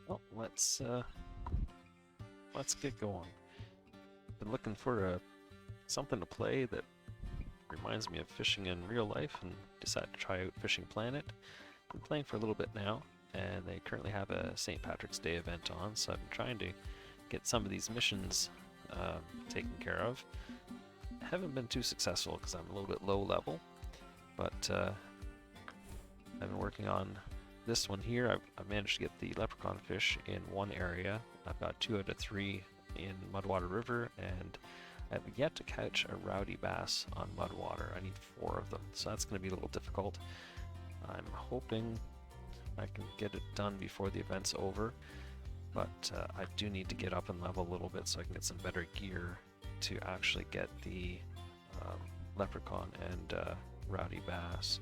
Well, let's get going. Been looking for something to play that reminds me of fishing in real life, and decided to try out Fishing Planet. Been playing for a little bit now, and they currently have a St. Patrick's Day event on, so I've been trying to get some of these missions taken care of. Haven't been too successful because I'm a little bit low level, but I've been working on this one here. I've managed to get the leprechaun fish in one area. I've got 2 out of 3 in Mudwater River, and I've yet to catch a rowdy bass on Mudwater. I need 4 of them, so that's going to be a little difficult. I'm hoping I can get it done before the event's over, but I do need to get up and level a little bit so I can get some better gear to actually get the leprechaun and rowdy bass.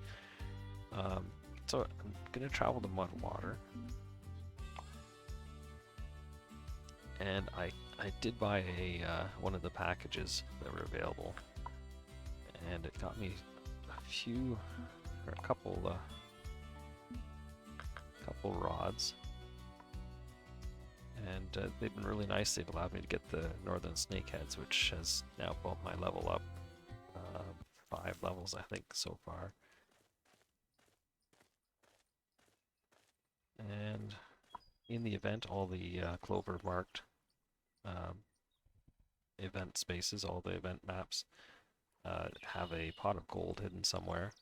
So I'm going to travel to Mudwater, and I did buy one of the packages that were available, and it got me a couple rods, and they've been really nice. They've allowed me to get the northern snakeheads, which has now bumped my level up 5 levels, I think, so far. And in the event, all the Clover marked event spaces, all the event maps, have a pot of gold hidden somewhere.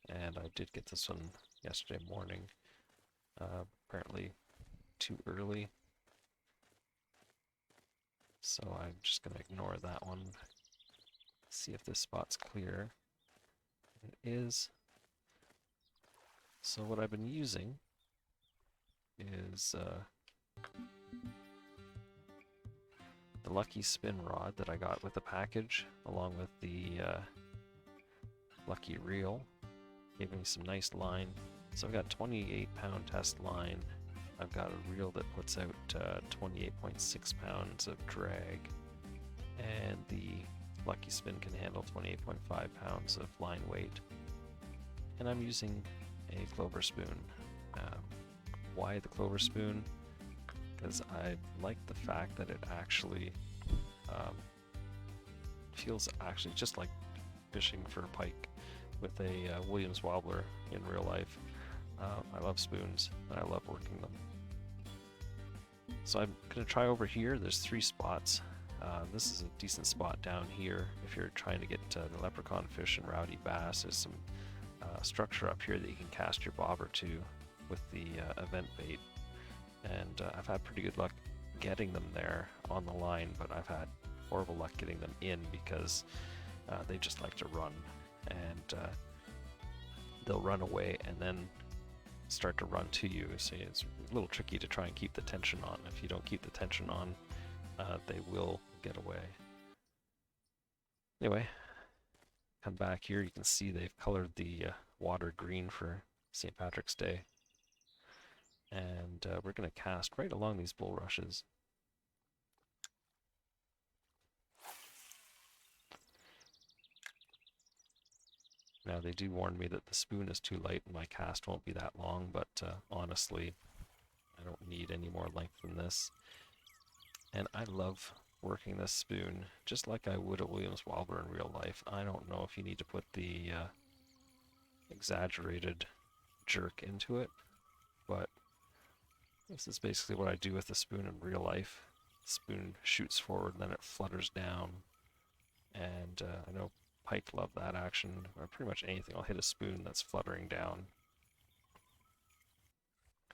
And I did get this one yesterday morning, apparently too early. So I'm just going to ignore that one. See if this spot's clear. It is. So what I've been using is the Lucky Spin Rod that I got with the package, along with the Lucky Reel. Gave me some nice line. So I've got 28-pound test line. I've got a reel that puts out 28.6 pounds of drag, and the Lucky Spin can handle 28.5 pounds of line weight. And I'm using a Clover spoon. Why the Clover spoon? Because I like the fact that it actually feels actually just like fishing for pike with a Williams wobbler in real life. I love spoons, and I love working them. So I'm going to try over here. There's 3 spots. This is a decent spot down here if you're trying to get the leprechaun fish and rowdy bass. There's some structure up here that you can cast your bobber to with the event bait. And I've had pretty good luck getting them there on the line, but I've had horrible luck getting them in because they just like to run, and they'll run away and then start to run to you. So it's a little tricky to try and keep the tension on. If you don't keep the tension on, they will get away. Anyway, come back here. You can see they've colored the water green for St. Patrick's Day. And we're going to cast right along these bulrushes. Now they do warn me that the spoon is too light and my cast won't be that long, but honestly, I don't need any more length than this. And I love working this spoon just like I would a Williams wobbler in real life. I don't know if you need to put the exaggerated jerk into it, but this is basically what I do with the spoon in real life. The spoon shoots forward and then it flutters down, and I know pike love that action. Or pretty much anything. I'll hit a spoon that's fluttering down.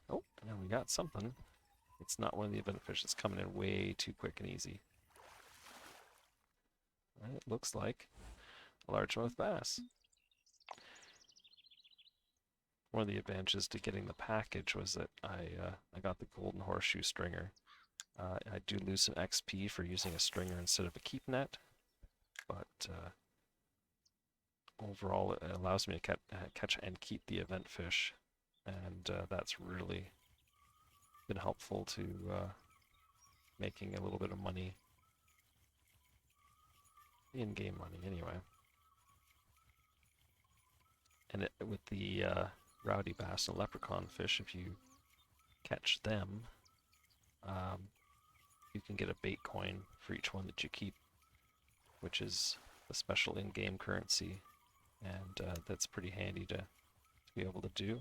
Oh, and we got something. It's not one of the event fish. It's coming in way too quick and easy. And it looks like a largemouth bass. One of the advantages to getting the package was that I got the golden horseshoe stringer. I do lose some XP for using a stringer instead of a keep net, but overall it allows me to catch and keep the event fish, and that's really been helpful to making a little bit of money, in-game money anyway. And with the rowdy bass and leprechaun fish, if you catch them, you can get a bait coin for each one that you keep, which is a special in-game currency, and that's pretty handy to be able to do.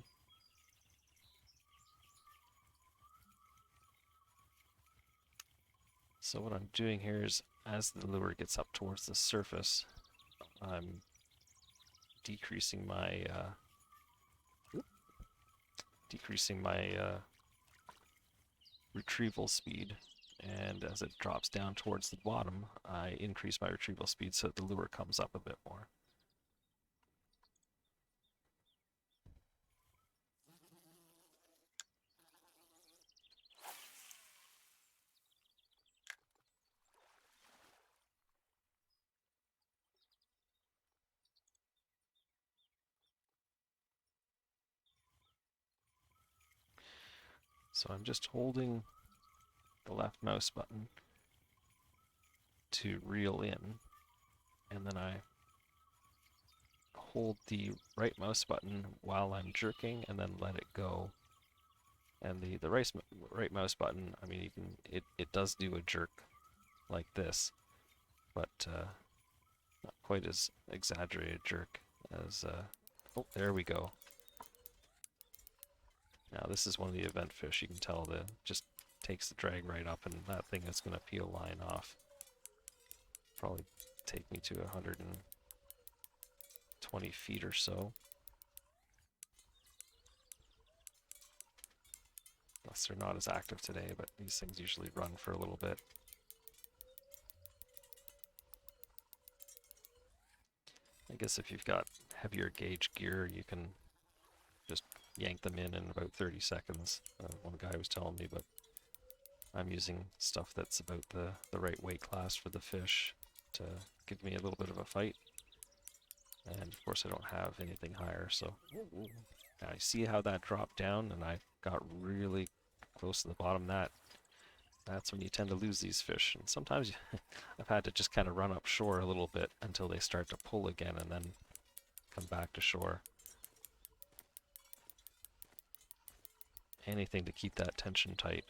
So what I'm doing here is, as the lure gets up towards the surface, I'm decreasing my retrieval speed, and as it drops down towards the bottom, I increase my retrieval speed so that the lure comes up a bit more. So I'm just holding the left mouse button to reel in, and then I hold the right mouse button while I'm jerking and then let it go. And the right mouse button, I mean, it does do a jerk like this, but not quite as exaggerated jerk as oh, there we go. Now this is one of the event fish. You can tell that just takes the drag right up, and that thing is going to peel line off. Probably take me to 120 feet or so. Unless they're not as active today, but these things usually run for a little bit. I guess if you've got heavier gauge gear, you can just yank them in about 30 seconds. One guy was telling me, but I'm using stuff that's about the right weight class for the fish to give me a little bit of a fight. And of course I don't have anything higher, so I see how that dropped down, and I got really close to the bottom. That's when you tend to lose these fish, and sometimes I've had to just kind of run up shore a little bit until they start to pull again and then come back to shore. Anything to keep that tension tight.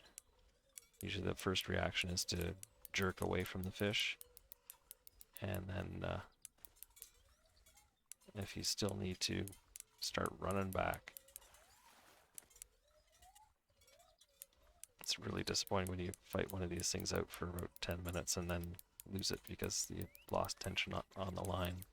Usually the first reaction is to jerk away from the fish, and then if you still need to, start running back. It's really disappointing when you fight one of these things out for about 10 minutes and then lose it because you lost tension on the line.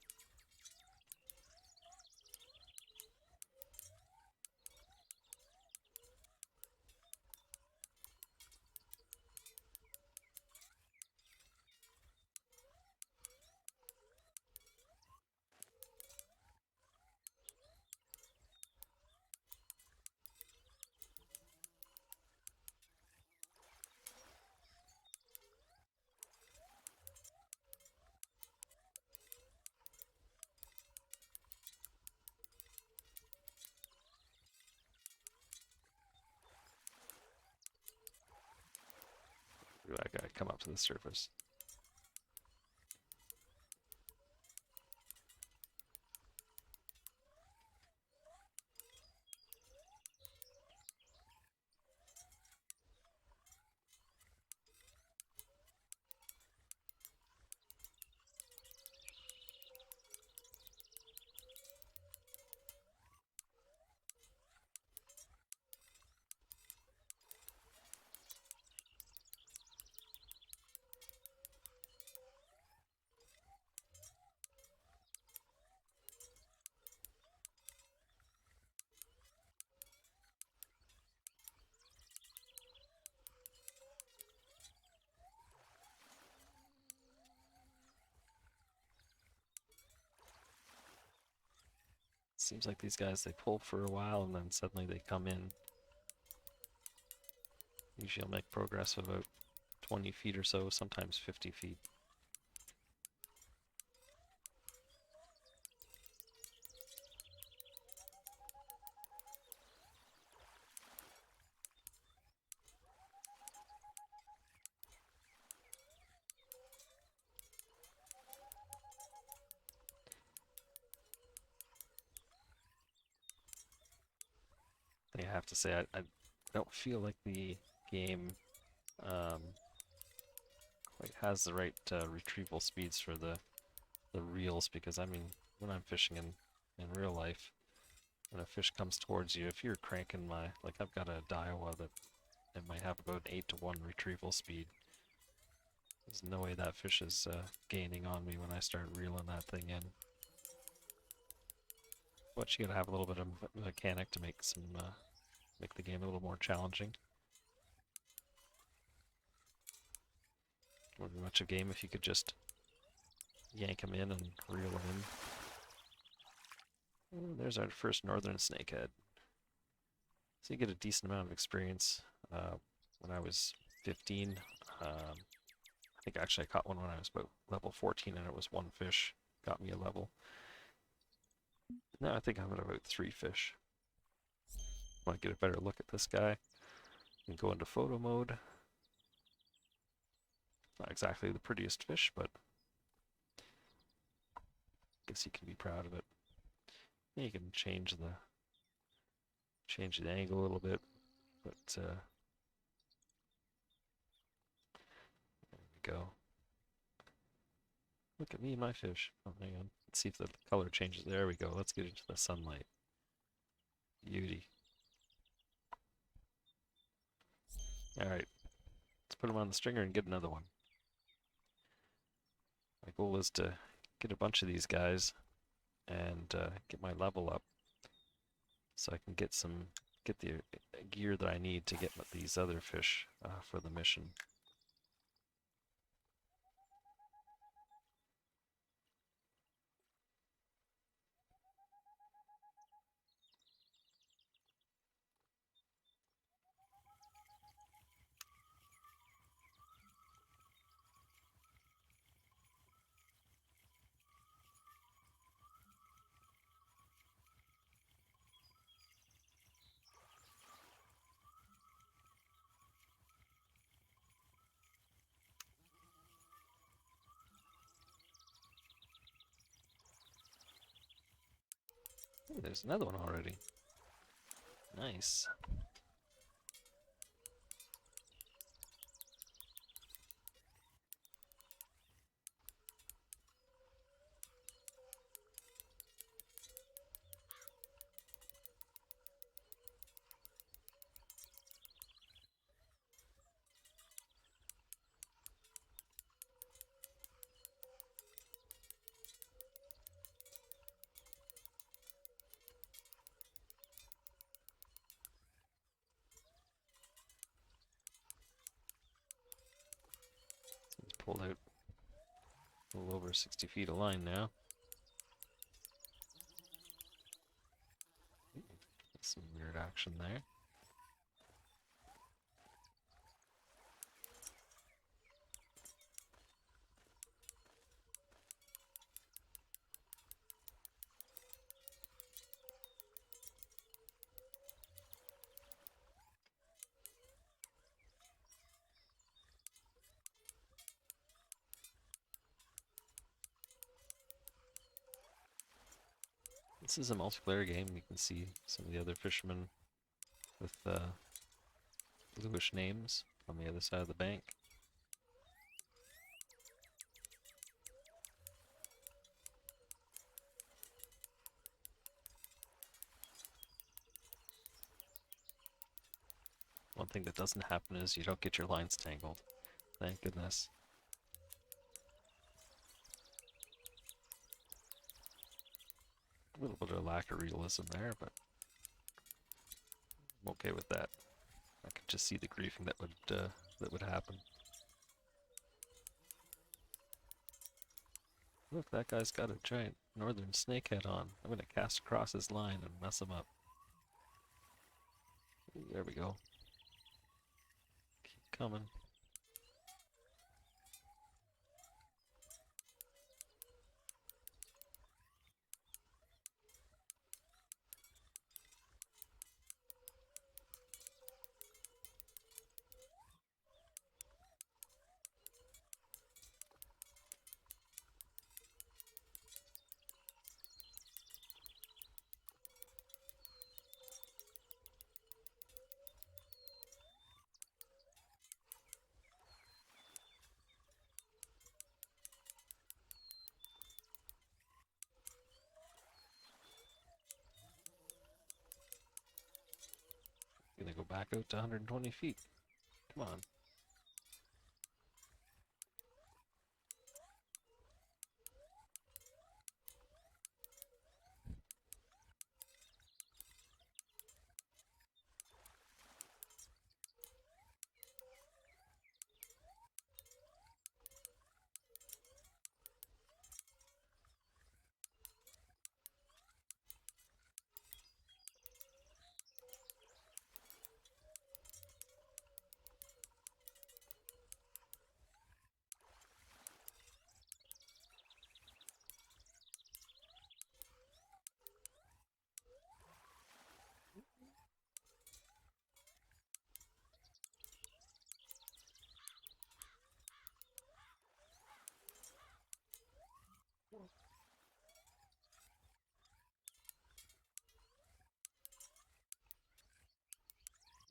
I gotta come up to the surface. Seems like these guys, they pull for a while and then suddenly they come in. Usually I'll make progress of about 20 feet or so, sometimes 50 feet. I have to say, I don't feel like the game like has the right retrieval speeds for the reels, because I mean, when I'm fishing in real life, when a fish comes towards you, if you're cranking like I've got a Daiwa that it might have about an 8-to-1 retrieval speed. There's no way that fish is gaining on me when I start reeling that thing in. But you gotta have a little bit of mechanic to make make the game a little more challenging. Wouldn't be much of a game if you could just yank them in and reel them in. Oh, there's our first northern snakehead. So you get a decent amount of experience. When I was 15, I think actually I caught one when I was about level 14, and it was one fish got me a level. Now I think I'm at about 3 fish. Want to get a better look at this guy? You can go into photo mode. Not exactly the prettiest fish, but I guess you can be proud of it. You can change the angle a little bit, but there we go. Look at me and my fish. Oh, hang on. Let's see if the color changes. There we go. Let's get into the sunlight. Beauty. Alright. Let's put him on the stringer and get another one. My goal is to get a bunch of these guys and get my level up so I can get the gear that I need to get these other fish for the mission. Ooh, there's another one already. Nice. He's pulled out a little over 60 feet of line now. Some weird action there. This is a multiplayer game. You can see some of the other fishermen with bluish names on the other side of the bank. One thing that doesn't happen is you don't get your lines tangled. Thank goodness. A little bit of lack of realism there, but I'm okay with that. I could just see the griefing that would happen. Look, that guy's got a giant northern snakehead on. I'm gonna cast across his line and mess him up. Ooh, there we go. Keep coming. Gonna go back out to 120 feet. Come on.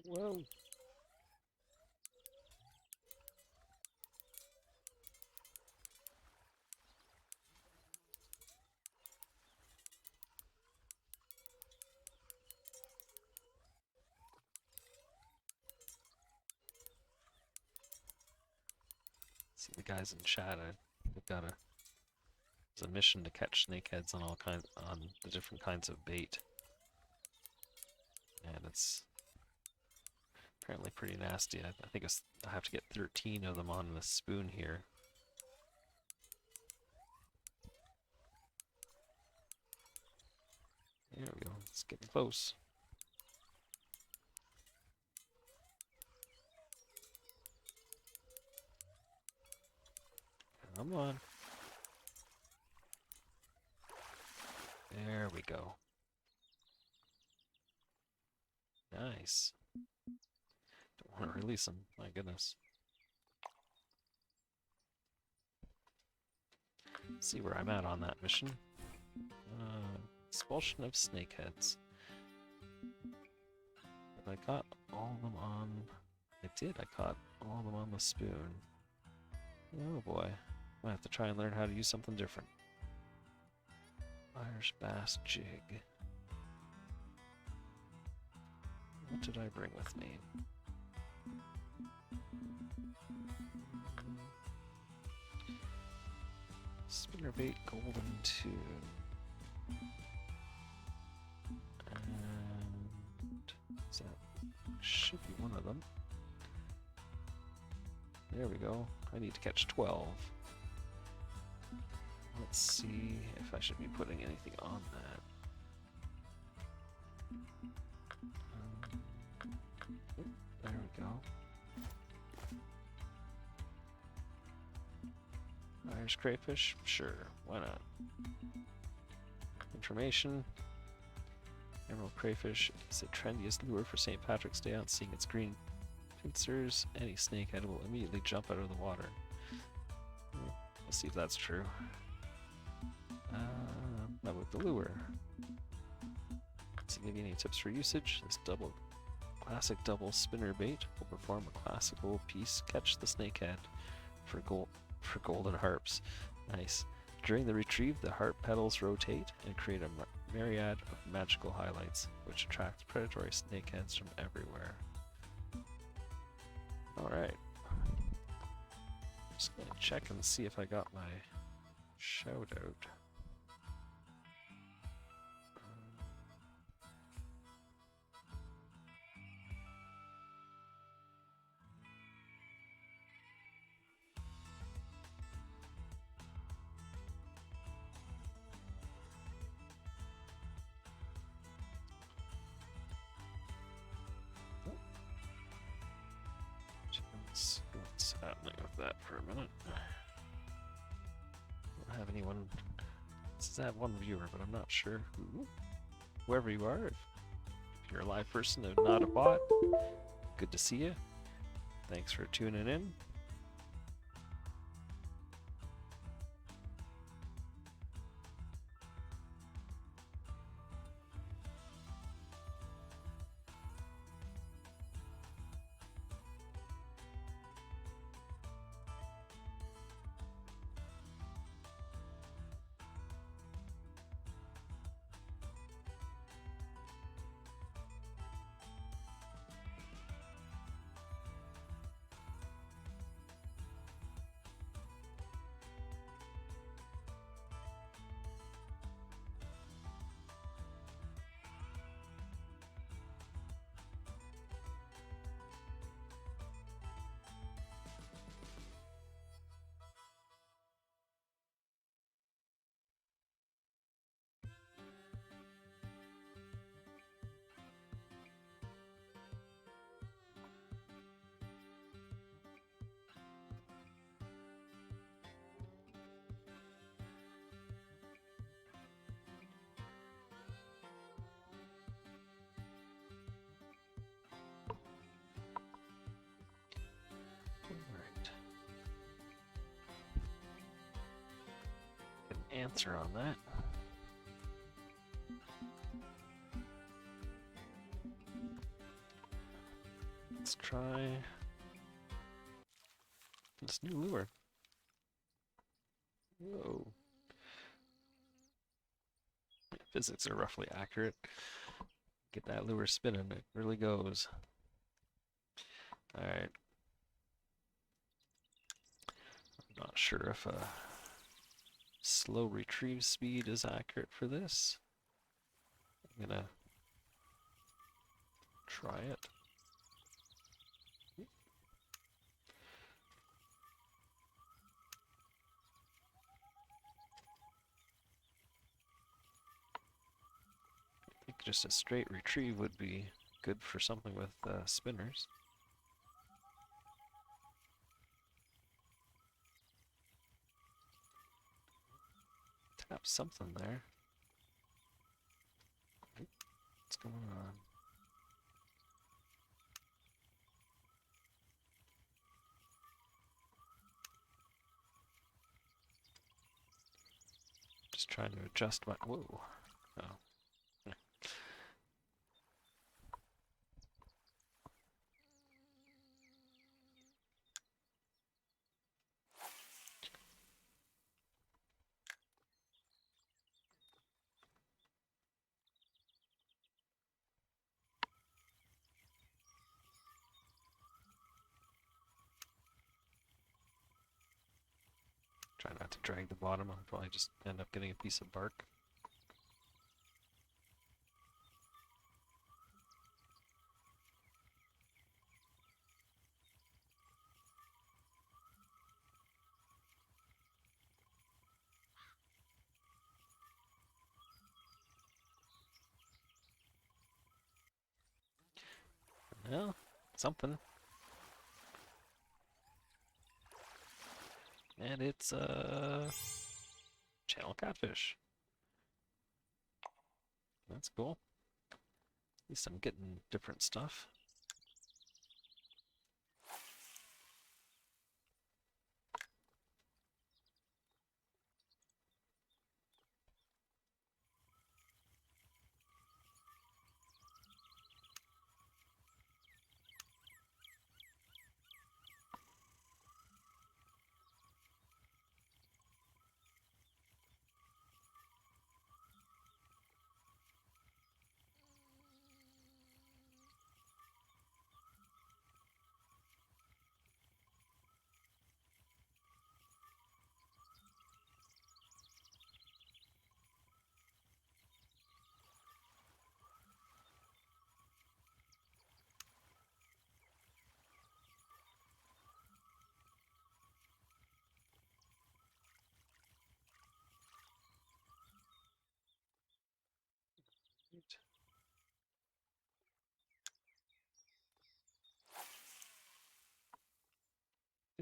Whoa. See the guys in chat. They've got it's a mission to catch snakeheads on on the different kinds of bait, and it's apparently pretty nasty. I think I have to get 13 of them on the spoon here. There we go. It's getting close. Come on. There we go. Nice. Don't want to release them. My goodness. Let's see where I'm at on that mission. Expulsion of snakeheads. I caught all of them on... I did. I caught all of them on the spoon. Oh boy. I have to try and learn how to use something different. Irish bass jig. What did I bring with me? Spinnerbait golden tune. And that should be one of them. There we go. I need to catch 12. Let's see if I should be putting anything on that. There we go. Irish crayfish? Sure, why not? Information. Emerald crayfish is the trendiest lure for St. Patrick's Day. On seeing its green pincers, any snakehead will immediately jump out of the water. Let's see if that's true. How about the lure? Does it give you any tips for usage? This classic double spinner bait will perform a classical piece, catch the snakehead for golden harps. Nice. During the retrieve, the harp petals rotate and create a myriad of magical highlights, which attract predatory snakeheads from everywhere. Alright. Just gonna check and see if I got my shout out. that for a minute. I don't have anyone. It says I have one viewer, but I'm not sure who. Whoever you are, if you're a live person and not a bot, good to see you. Thanks for tuning in. Alright. Get an answer on that. Let's try this new lure. Whoa. Physics are roughly accurate. Get that lure spinning, it really goes. Alright. I'm not sure if slow retrieve speed is accurate for this. I'm gonna try it. I think just a straight retrieve would be good for something with spinners. Tap something there. What's going on? Just trying to adjust my. Whoa. Oh. Try not to drag the bottom. I'll probably just end up getting a piece of bark. Well, something. And it's channel catfish. That's cool. At least I'm getting different stuff.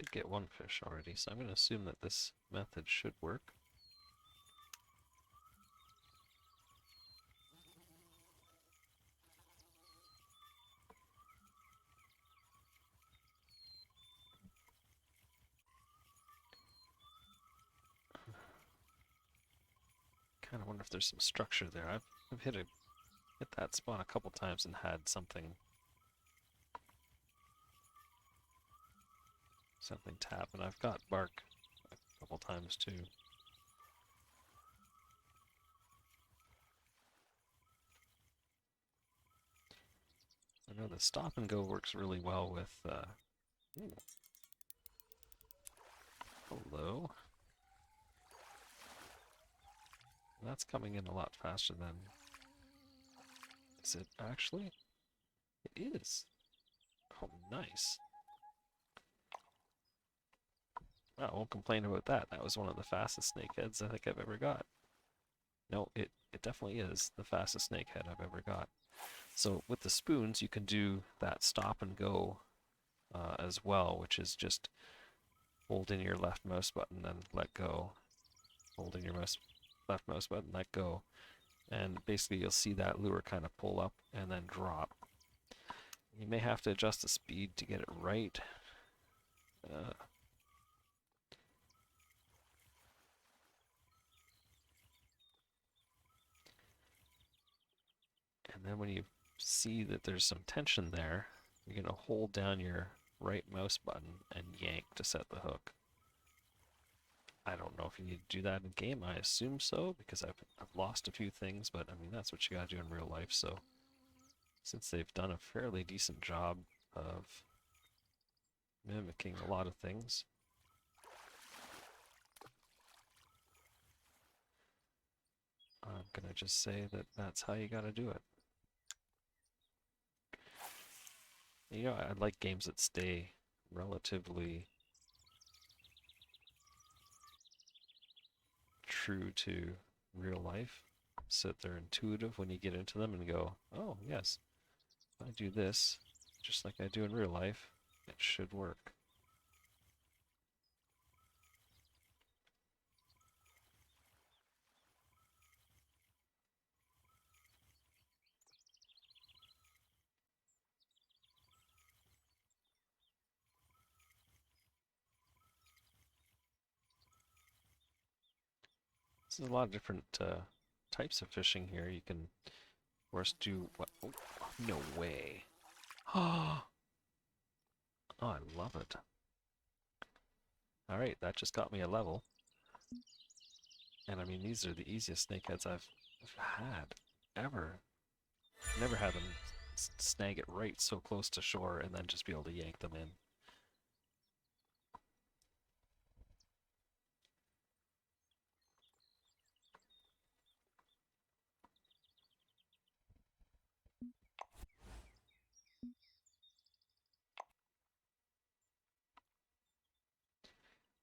Did get one fish already, so I'm going to assume that this method should work. Kind of wonder if there's some structure there. I've hit that spot a couple times and had something tap, and I've got bark a couple times too. I know the stop and go works really well with ooh, hello. That's coming in a lot faster than... Is it actually? It is. Oh, nice. I won't complain about that. That was one of the fastest snakeheads I think I've ever got. No, it definitely is the fastest snakehead I've ever got. So with the spoons, you can do that stop and go as well, which is just hold in your left mouse button and let go. Hold in your left mouse button, let go. And basically you'll see that lure kind of pull up and then drop. You may have to adjust the speed to get it right. And then when you see that there's some tension there, you're going to hold down your right mouse button and yank to set the hook. I don't know if you need to do that in game. I assume so, because I've lost a few things, but I mean, that's what you gotta do in real life, so since they've done a fairly decent job of mimicking a lot of things, I'm gonna just say that that's how you gotta do it. You know, I like games that stay relatively true to real life, so that they're intuitive when you get into them and go, oh yes, if I do this just like I do in real life, it should work. There's a lot of different types of fishing here. You can, of course, do what? Oh, no way. Oh, I love it. Alright, that just got me a level. And I mean, these are the easiest snakeheads I've had ever. Never had them snag it right so close to shore and then just be able to yank them in.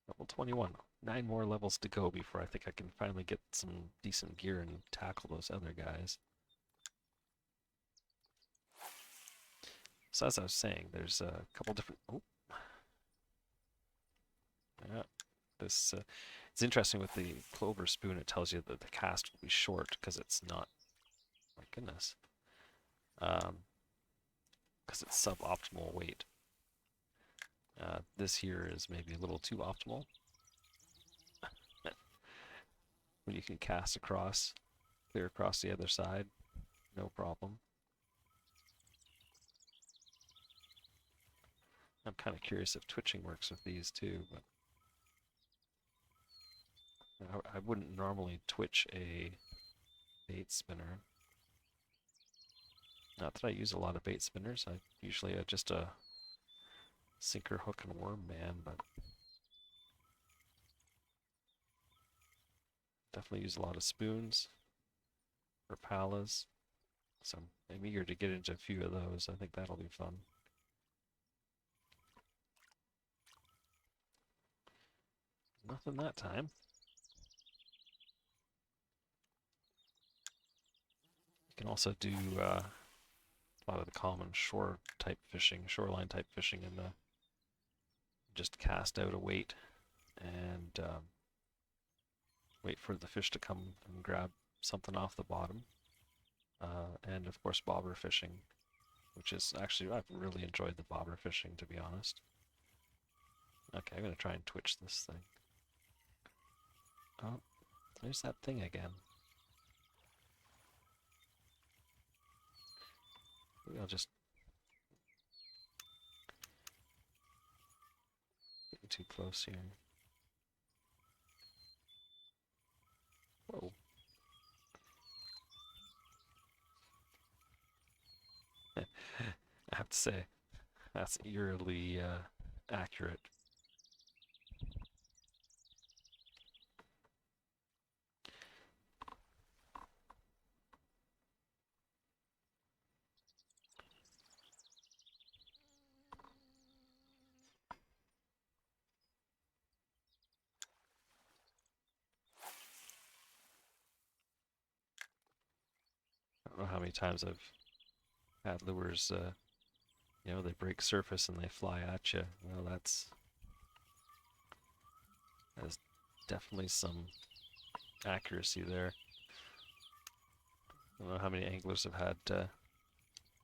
Level 21. 9 more levels to go before I think I can finally get some decent gear and tackle those other guys. So as I was saying, there's a couple different... Oh. Yeah, this... it's interesting with the clover spoon, it tells you that the cast will be short because it's not... My goodness. Because it's suboptimal weight. This here is maybe a little too optimal. When you can cast across, clear across the other side, no problem. I'm kind of curious if twitching works with these too, but I wouldn't normally twitch a bait spinner. Not that I use a lot of bait spinners. I usually just a sinker, hook, and worm man, but definitely use a lot of spoons or palas. So I'm eager to get into a few of those. I think that'll be fun. Nothing that time. You can also do a lot of the common shore type fishing, shoreline type fishing in the just cast out a weight and wait for the fish to come and grab something off the bottom. And of course bobber fishing, which is actually, I've really enjoyed the bobber fishing, to be honest. Okay, I'm going to try and twitch this thing. Oh, there's that thing again. Maybe I'll just get too close here. Whoa. I have to say, that's eerily accurate. I don't know how many times I've had lures, you know, they break surface and they fly at you. Well, that's definitely some accuracy there. I don't know how many anglers have had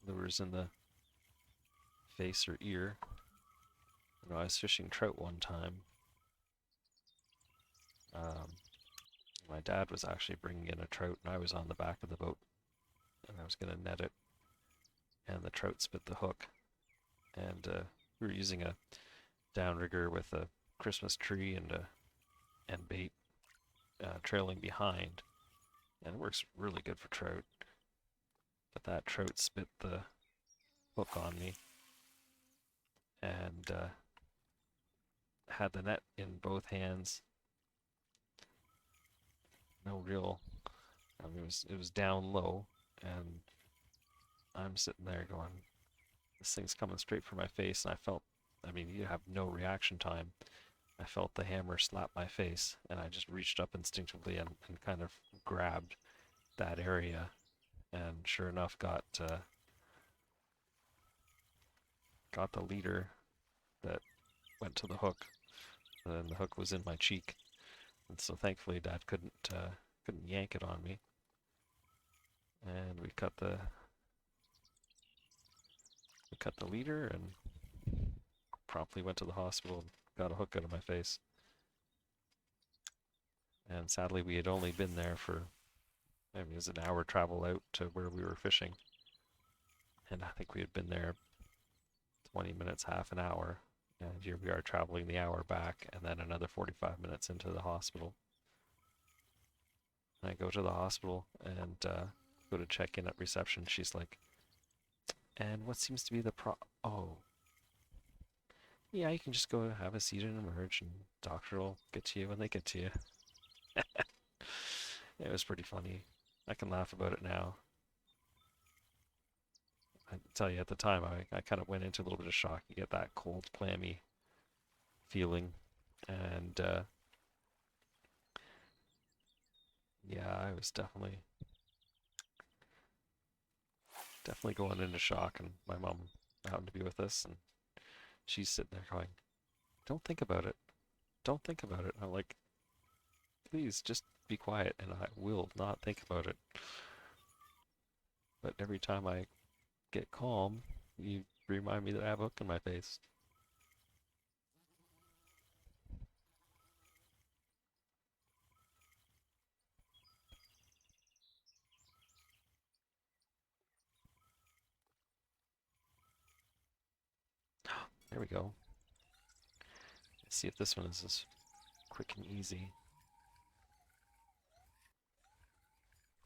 lures in the face or ear. I know I was fishing trout one time. My dad was actually bringing in a trout, and I was on the back of the boat, and I was going to net it, and the trout spit the hook. And we were using a downrigger with a Christmas tree and bait trailing behind, and it works really good for trout. But that trout spit the hook on me, and had the net in both hands. No real, I mean, it was down low, and I'm sitting there going, this thing's coming straight for my face, and I felt, I mean, you have no reaction time. I felt the hammer slap my face, and I just reached up instinctively and kind of grabbed that area, and sure enough got the leader that went to the hook, and then the hook was in my cheek, and so thankfully Dad couldn't yank it on me, and we cut the leader and promptly went to the hospital and got a hook out of my face. And sadly, we had only been there for, I mean, it was an hour travel out to where we were fishing, and I think we had been there 20 minutes, half an hour, and here we are traveling the hour back, and then another 45 minutes into the hospital. And I go to the hospital and go to check in at reception. She's like, and what seems to be the oh, yeah, you can just go have a seat and emerge, and doctor will get to you when they get to you. It was pretty funny. I can laugh about it now. I tell you, at the time, I kind of went into a little bit of shock. You get that cold, clammy feeling, and yeah, I was definitely going into shock. And my mom happened to be with us, and she's sitting there going, "Don't think about it. Don't think about it." I'm like, "Please, just be quiet, and I will not think about it." But every time I get calm, you remind me that I have a hook in my face. There we go. Let's see if this one is as quick and easy.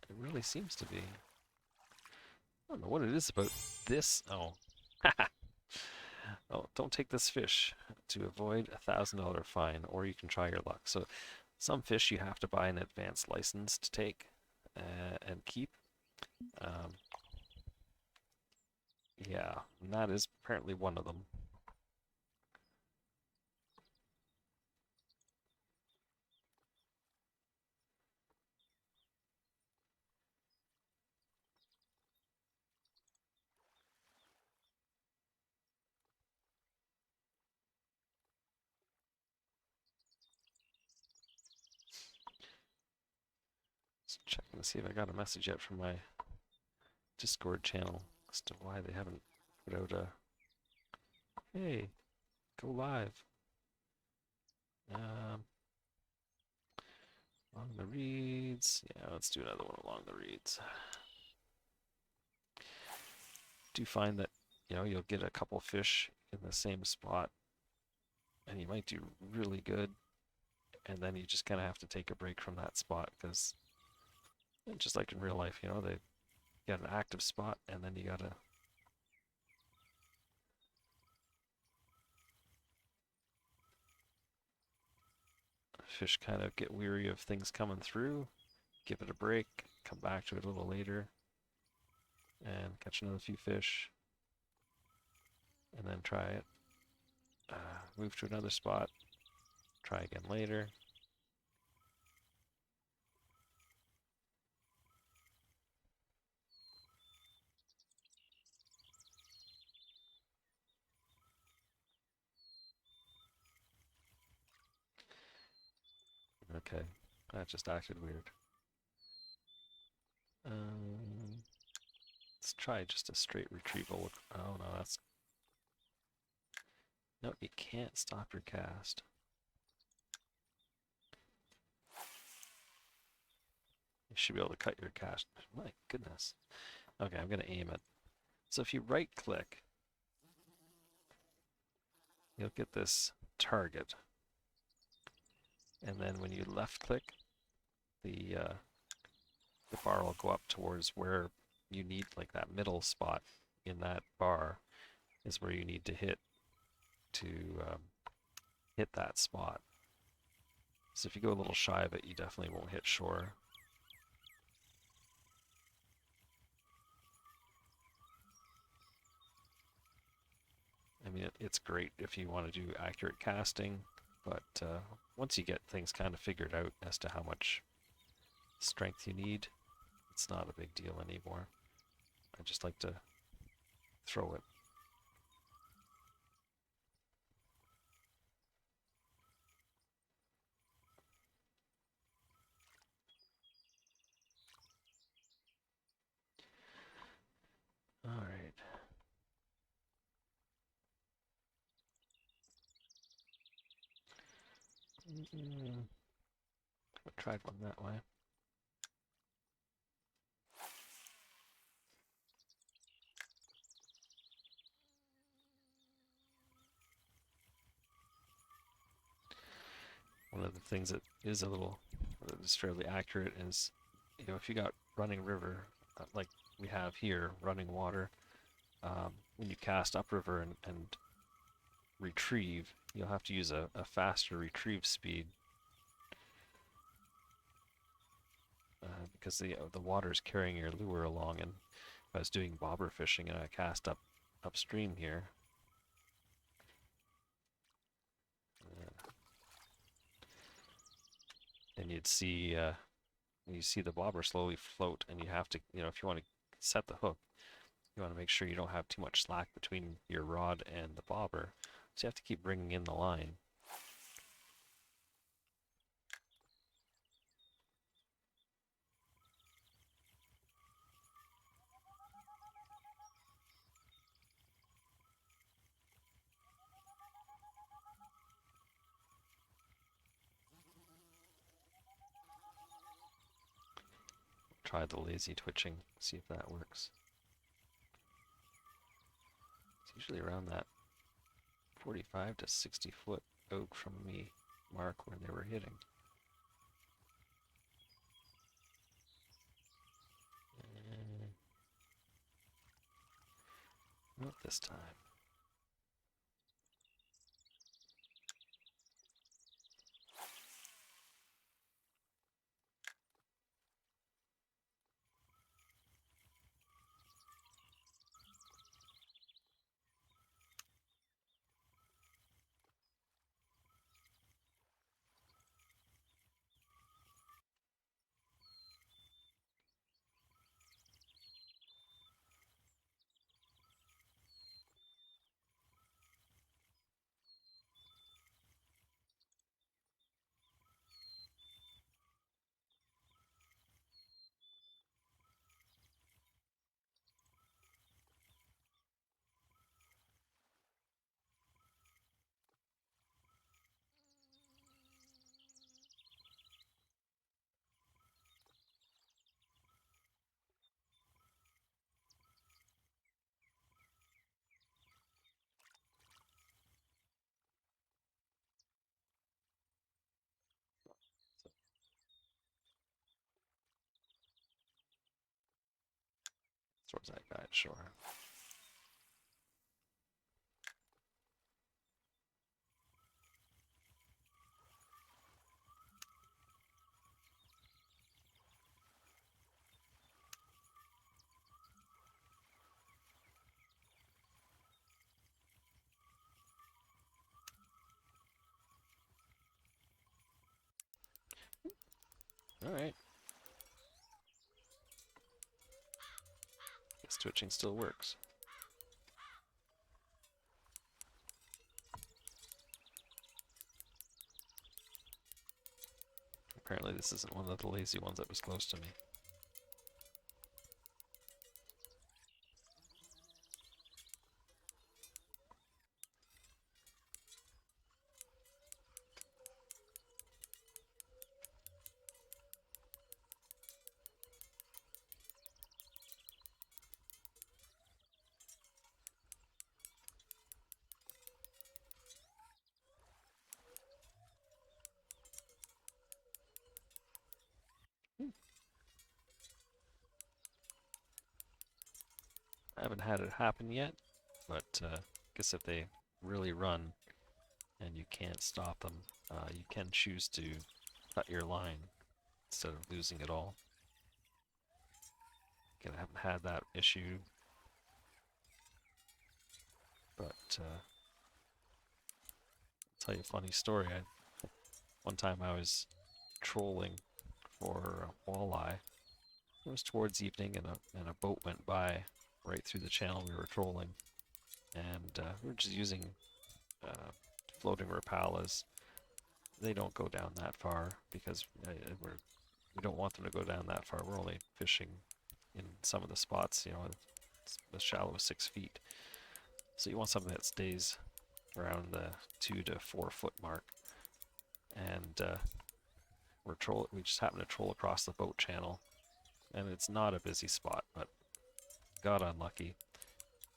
It really seems to be. I don't know what it is about this. Oh. Oh, don't take this fish to avoid $1,000 fine, or you can try your luck. So some fish you have to buy an advanced license to take and keep. Um, yeah, and that is apparently one of them. Just checking to see if I got a message yet from my Discord channel as to why they haven't put out a hey, go live. Along the reeds. Yeah, let's do another one along the reeds. Do find that, you'll get a couple fish in the same spot and you might do really good, and then you just kind of have to take a break from that spot because just like in real life, they get an active spot and then you gotta fish kind of get weary of things coming through, give it a break, come back to it a little later and catch another few fish and then try it. Move to another spot, try again later. Okay, that just acted weird. Let's try just a straight retrieval. Oh no, that's... No, you can't stop your cast. You should be able to cut your cast. My goodness. Okay, I'm going to aim it. So if you right click, you'll get this target. And then when you left click, the bar will go up towards where you need, like that middle spot in that bar is where you need to hit hit that spot. So if you go a little shy of it, you definitely won't hit shore. I mean, it's great if you want to do accurate casting, but once you get things kind of figured out as to how much strength you need, it's not a big deal anymore. I just like to throw it. All right. I tried one that way. One of the things that is fairly accurate is, if you got running river, like we have here, running water, when you cast upriver and retrieve, you'll have to use a faster retrieve speed because the water is carrying your lure along. And if I was doing bobber fishing and I cast upstream here, and you see the bobber slowly float, and you have to, if you want to set the hook, you want to make sure you don't have too much slack between your rod and the bobber, so you have to keep bringing in the line. Try the lazy twitching, see if that works. It's usually around that 45 to 60 foot out from me mark where they were hitting. Not this time. Towards that guy, sure. Alright. Guess twitching still works. Apparently this isn't one of the lazy ones that was close to me. I haven't had it happen yet, but I guess if they really run and you can't stop them, you can choose to cut your line instead of losing it all. Again, I haven't had that issue, but I'll tell you a funny story. One time I was trolling for walleye. It was towards evening, and a boat went by right through the channel we were trolling, and we were just using floating Rapalas. They don't go down that far because we don't want them to go down that far. We're only fishing in some of the spots, you know, it's the shallow 6 feet. So you want something that stays around the 2 to 4 foot mark. And we just happen to troll across the boat channel, and it's not a busy spot, but got unlucky.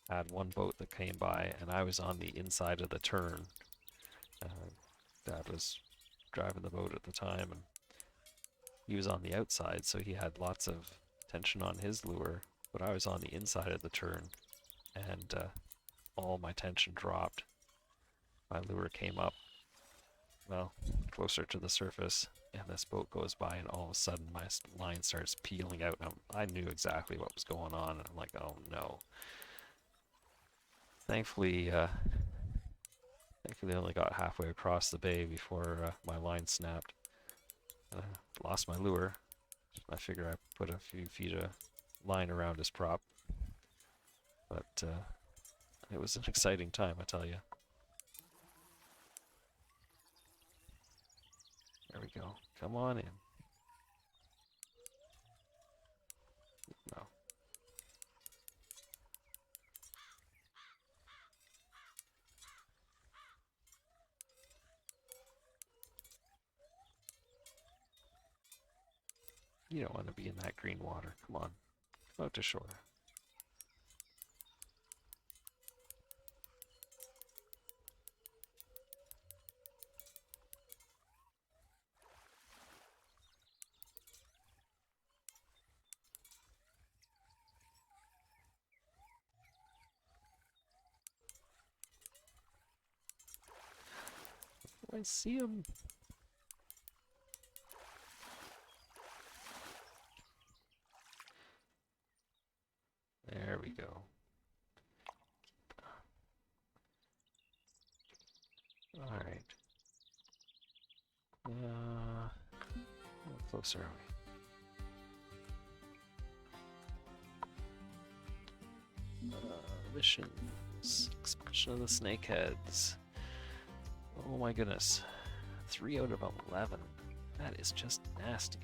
Had one boat that came by, and I was on the inside of the turn. Dad was driving the boat at the time, and he was on the outside, so he had lots of tension on his lure, but I was on the inside of the turn, and all my tension dropped. My lure came up, well, closer to the surface, and this boat goes by, and all of a sudden my line starts peeling out, and I knew exactly what was going on, and I'm like, oh no. Thankfully, I only got halfway across the bay before my line snapped. Lost my lure. I figure I put a few feet of line around his prop. But it was an exciting time, I tell you. There we go. Come on in. No. You don't want to be in that green water. Come on. Come out to shore. I see him. There we go. Alright. How close are we? Missions. Expansion of the snakeheads. Oh my goodness. 3 out of 11. That is just nasty.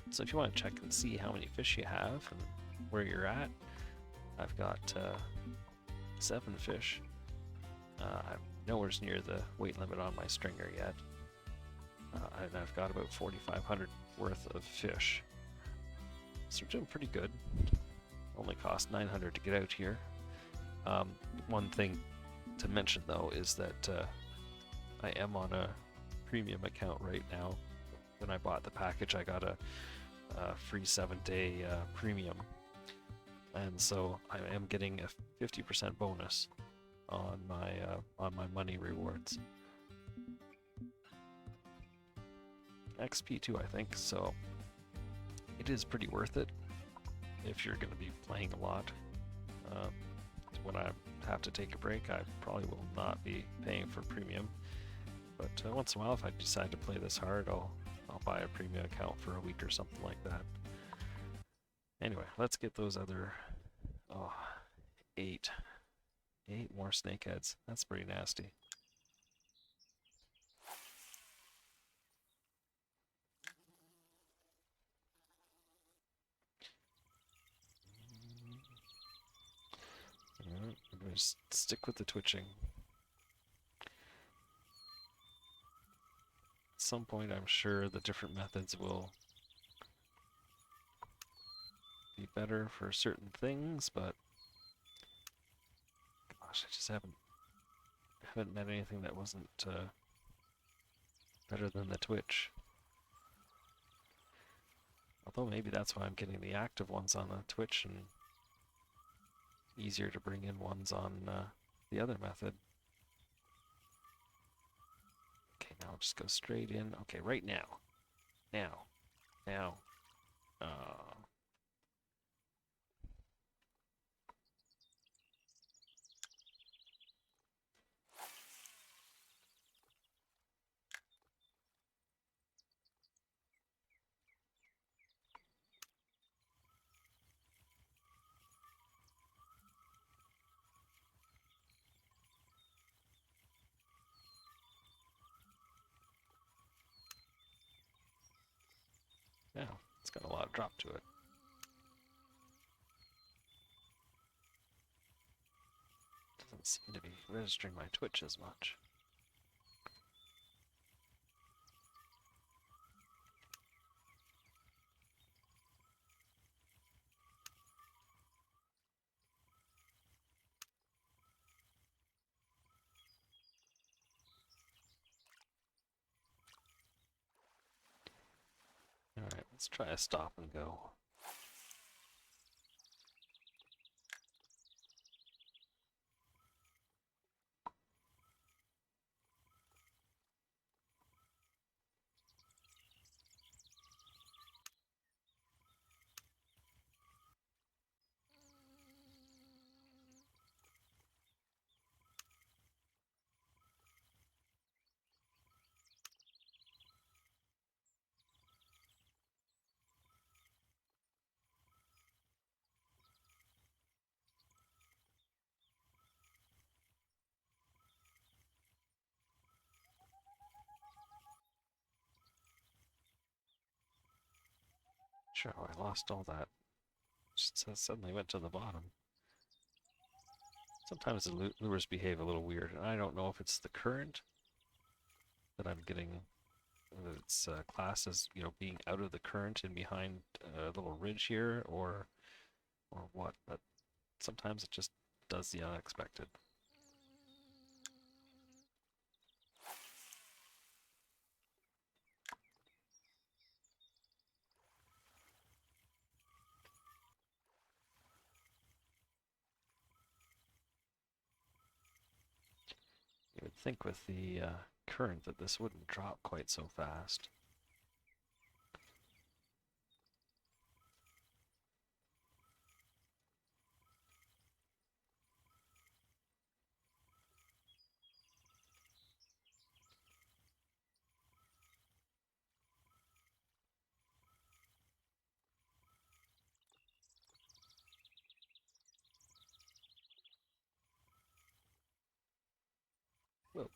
So if you want to check and see how many fish you have and where you're at, I've got 7 fish. I'm nowhere near the weight limit on my stringer yet. And I've got about 4,500 worth of fish. So we're doing pretty good. Only cost 900 to get out here. One thing to mention though is that I am on a premium account right now. When I bought the package, I got a free 7-day premium, and so I am getting a 50% bonus on my money rewards. XP too, I think. So it is pretty worth it if you're going to be playing a lot. When I have to take a break, I probably will not be paying for premium. But once in a while, if I decide to play this hard, I'll buy a premium account for a week or something like that. Anyway, let's get those other 8 more snakeheads. That's pretty nasty. I'm gonna just stick with the twitching. At some point, I'm sure the different methods will be better for certain things, but gosh, I just haven't met anything that wasn't better than the twitch. Although maybe that's why I'm getting the active ones on the twitch and easier to bring in ones on the other method. Okay, now I'll just go straight in. Okay, right now. Now. Yeah, it's got a lot of drop to it. Doesn't seem to be registering my twitch as much. Alright, let's try a stop and go. Sure, I lost all that. Just suddenly went to the bottom. Sometimes the lures behave a little weird, and I don't know if it's the current that I'm getting. Its class as being out of the current and behind a little ridge here, or what. But sometimes it just does the unexpected. You would think with the current that this wouldn't drop quite so fast. Whoop.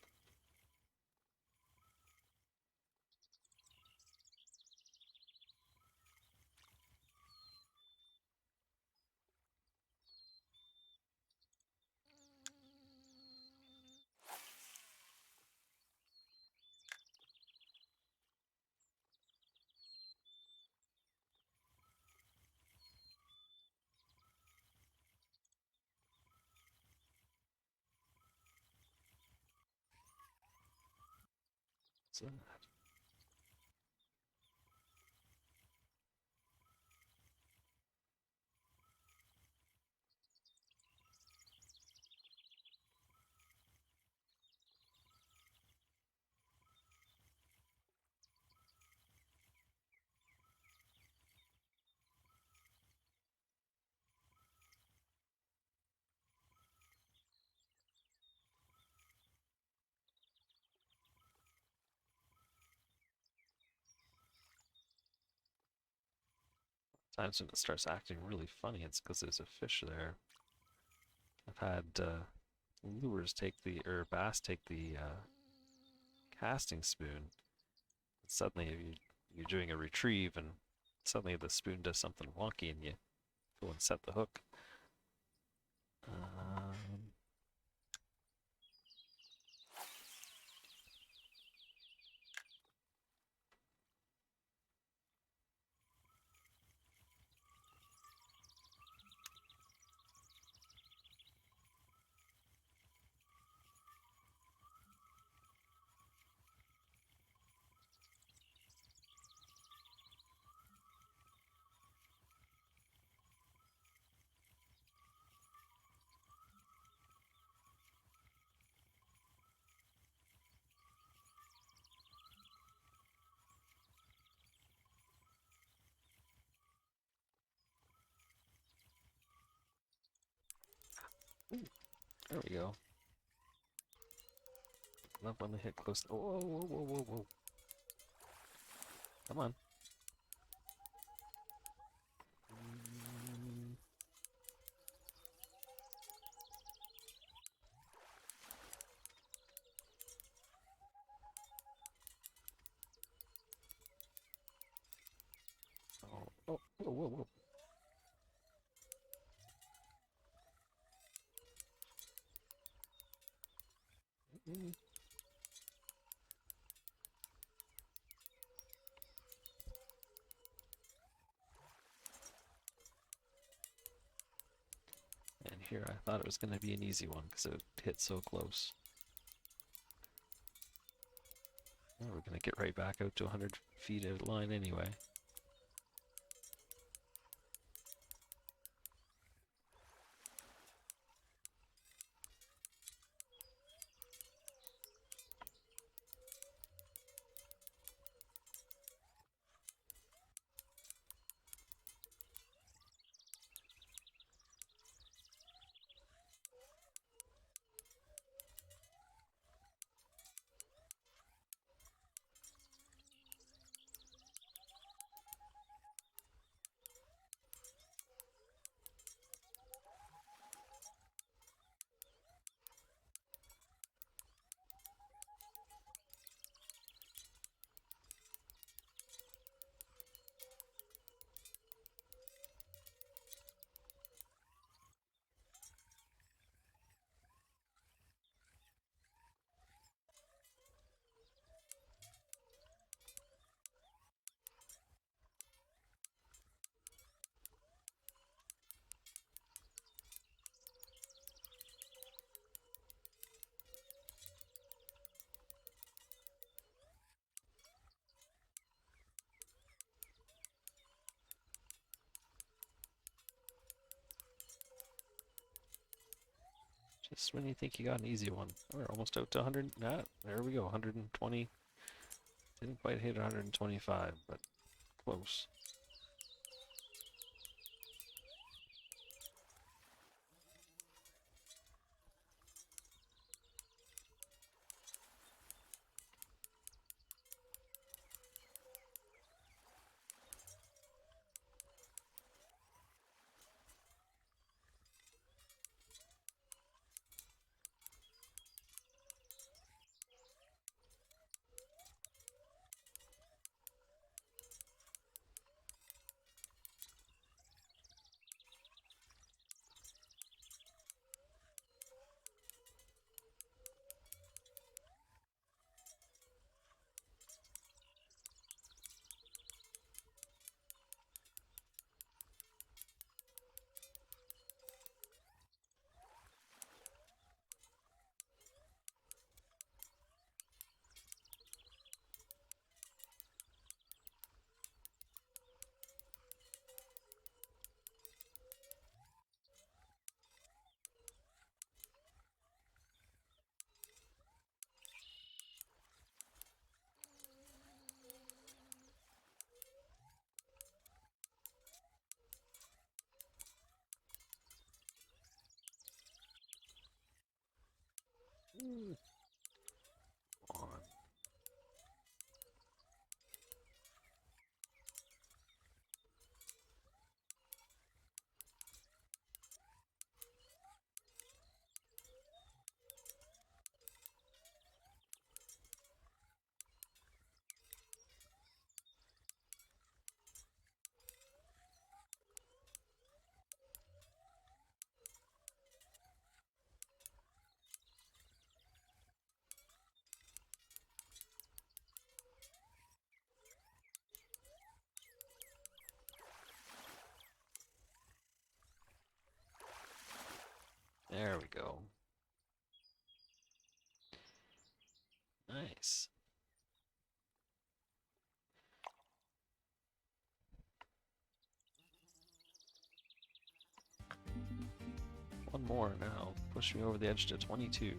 So Times when it starts acting really funny, it's because there's a fish there. I've had lures take the, or bass take the casting spoon. Suddenly you're doing a retrieve and suddenly the spoon does something wonky and you go and set the hook. Ooh, there we go. Love when they hit close. Oh, whoa, whoa, whoa, whoa, whoa. Come on. Oh, oh, whoa, whoa, whoa. And here I thought it was going to be an easy one because it hit so close. Well, we're going to get right back out to 100 feet of line anyway. Just when you think you got an easy one. We're almost out to 100. Ah, there we go, 120. Didn't quite hit 125, but close. Come on. There we go. Nice. One more now. Push me over the edge to 22.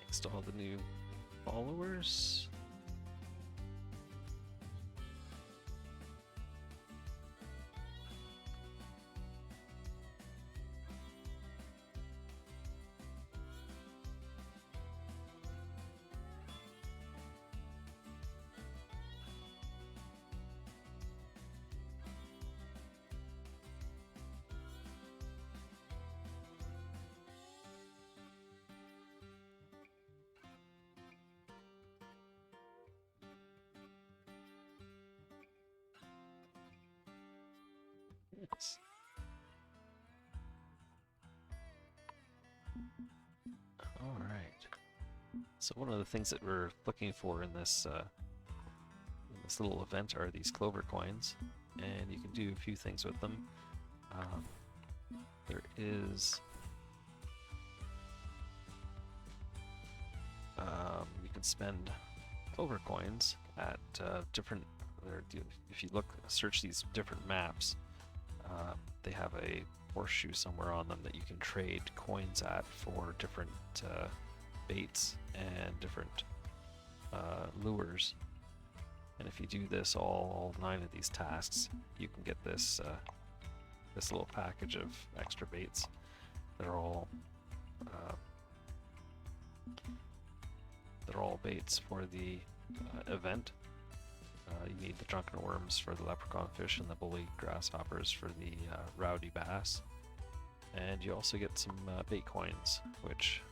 Thanks to all the new followers. Yes. All right. So one of the things that we're looking for in this little event are these clover coins, and you can do a few things with them. There is you can spend clover coins at different. If you search these different maps, they have a horseshoe somewhere on them that you can trade coins at for different baits and different lures. And if you do this all 9 of these tasks, you can get this this little package of extra baits that are all baits for the event. You need the drunken worms for the leprechaun fish and the bully grasshoppers for the rowdy bass. And you also get some bait coins, which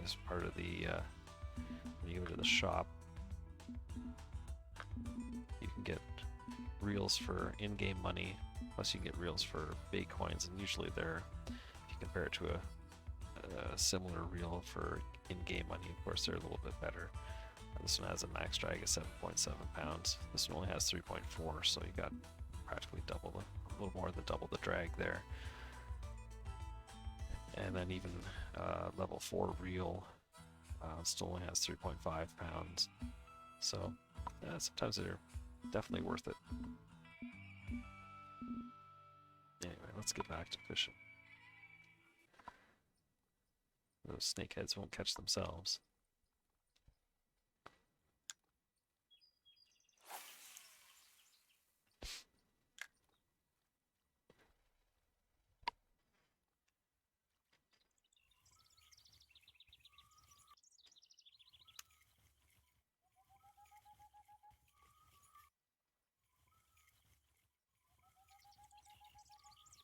is part of the when you go to the shop. You can get reels for in-game money, plus you can get reels for bait coins, and usually they're, if you compare it to a similar reel for in-game money, of course they're a little bit better. This one has a max drag of 7.7 pounds. This one only has 3.4, so you got practically a little more than double the drag there. And then even level 4 reel still only has 3.5 pounds. So sometimes they're definitely worth it. Anyway, let's get back to fishing. Those snakeheads won't catch themselves.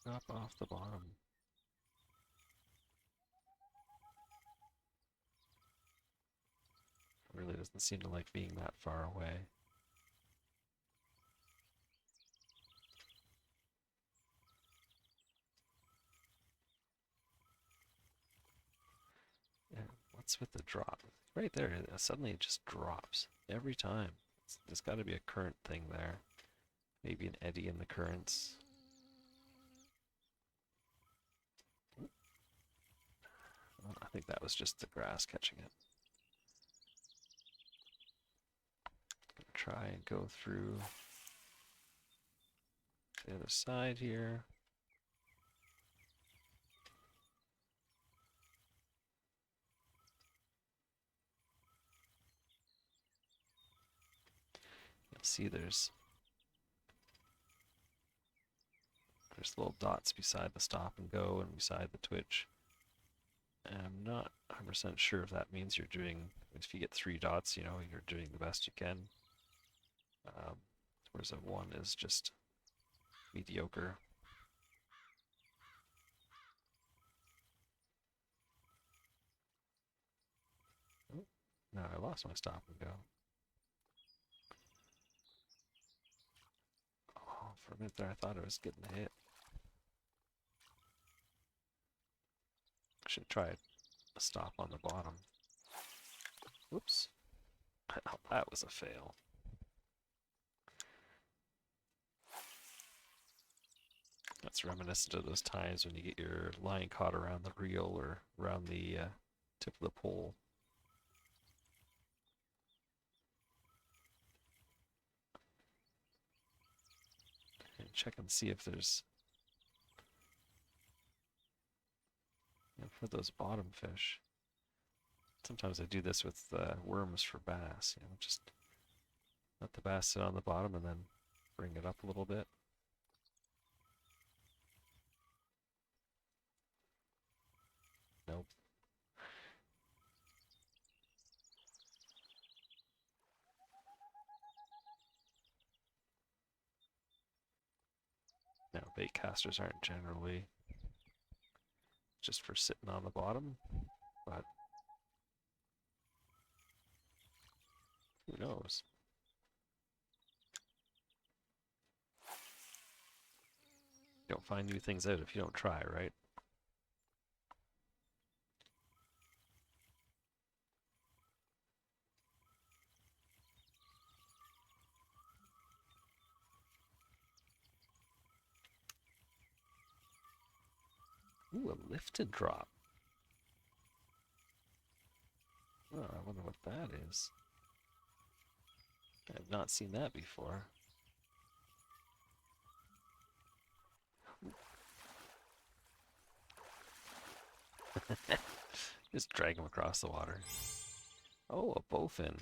Up off the bottom. Really doesn't seem to like being that far away. Yeah, what's with the drop? Right there, suddenly it just drops every time. There's got to be a current thing there. Maybe an eddy in the currents. think that was just the grass catching it. Gonna try and go through the other side here. You'll see there's little dots beside the stop and go and beside the twitch. And I'm not 100% sure if that means you're doing, if you get 3 dots, you know, you're doing the best you can. Whereas a 1 is just mediocre. Oh, no, I lost my stop and go. Oh, for a minute there I thought I was getting a hit. I should try a stop on the bottom. Whoops. Oh, that was a fail. That's reminiscent of those times when you get your line caught around the reel or around the tip of the pole. And check and see if there's, for those bottom fish. Sometimes I do this with worms for bass, you know, just let the bass sit on the bottom and then bring it up a little bit. Nope. Now, bait casters aren't generally just for sitting on the bottom, but who knows? You don't find new things out if you don't try, right? Ooh, a lifted drop. Oh, I wonder what that is. I have not seen that before. Just drag him across the water. Oh, a bowfin.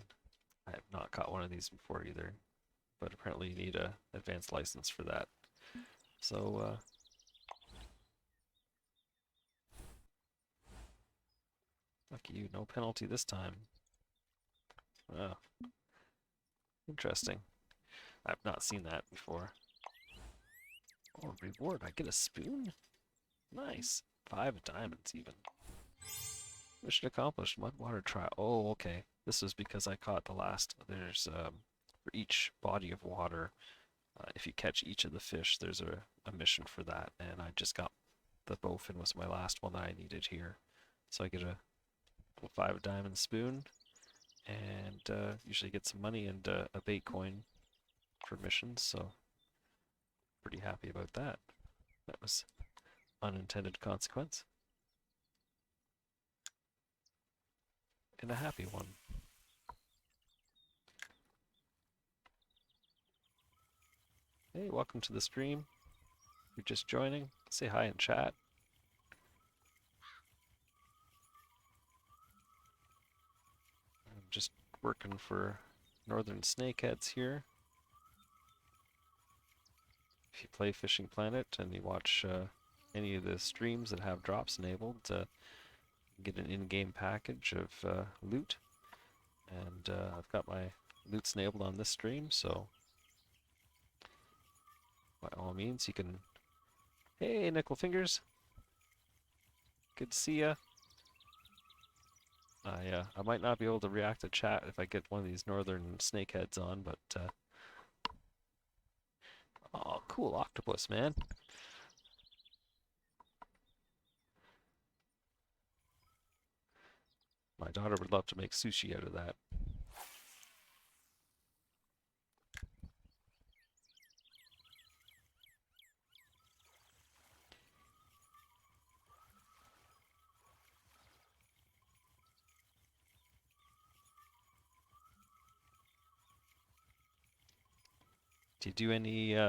I have not caught one of these before either, but apparently you need a advanced license for that. So, lucky you, no penalty this time. Oh, interesting. I've not seen that before. Oh, reward, I get a spoon? Nice. 5 diamonds even. Mission accomplished. Mudwater trial. Oh, okay. This is because I caught the last. There's, for each body of water, if you catch each of the fish, there's a mission for that. And I just got the bowfin was my last one that I needed here. So I get a 5 diamond spoon and usually get some money and a bait coin for missions. So pretty happy about that. That was unintended consequence. And a happy one. Hey, welcome to the stream. If you're just joining, say hi in chat. I'm just working for Northern Snakeheads here. If you play Fishing Planet and you watch any of the streams that have drops enabled, get an in-game package of loot. And I've got my loots enabled on this stream, so by all means you can... Hey, Nickel Fingers! Good to see ya! I might not be able to react to chat if I get one of these northern snakeheads on, but oh, cool octopus, man. My daughter would love to make sushi out of that. Do you do any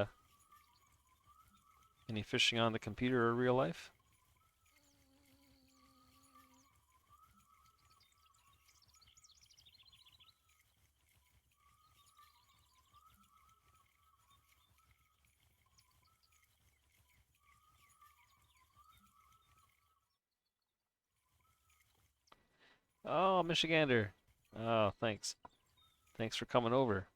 fishing on the computer or real life? Oh, Michigander. Oh, thanks. Thanks for coming over.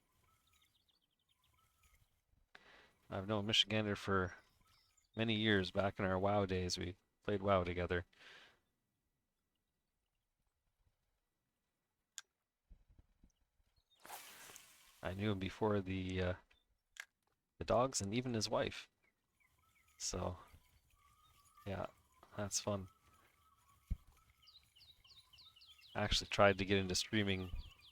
I've known Michigander for many years. Back in our WoW days, we played WoW together. I knew him before the dogs and even his wife. So, yeah, that's fun. I actually tried to get into streaming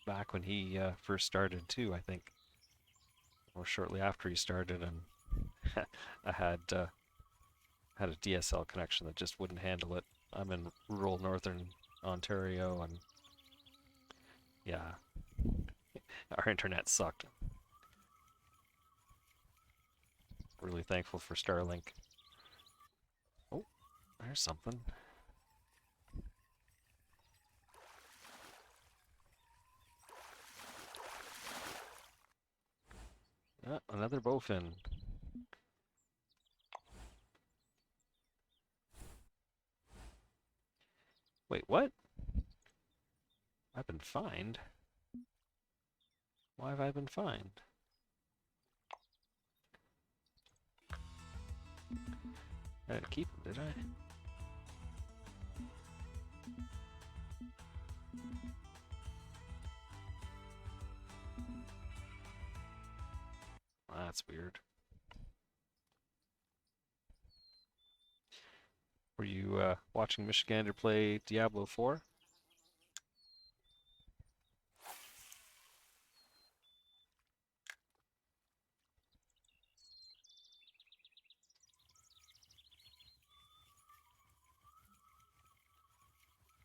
back when he first started too, I think, or shortly after he started, and I had a DSL connection that just wouldn't handle it. I'm in rural northern Ontario, and yeah, our internet sucked. Really thankful for Starlink. Oh, there's something. Another bowfin. Wait, what? I've been fined? Why have I been fined? I didn't keep them, did I? That's weird. Were you watching Michigander play Diablo 4?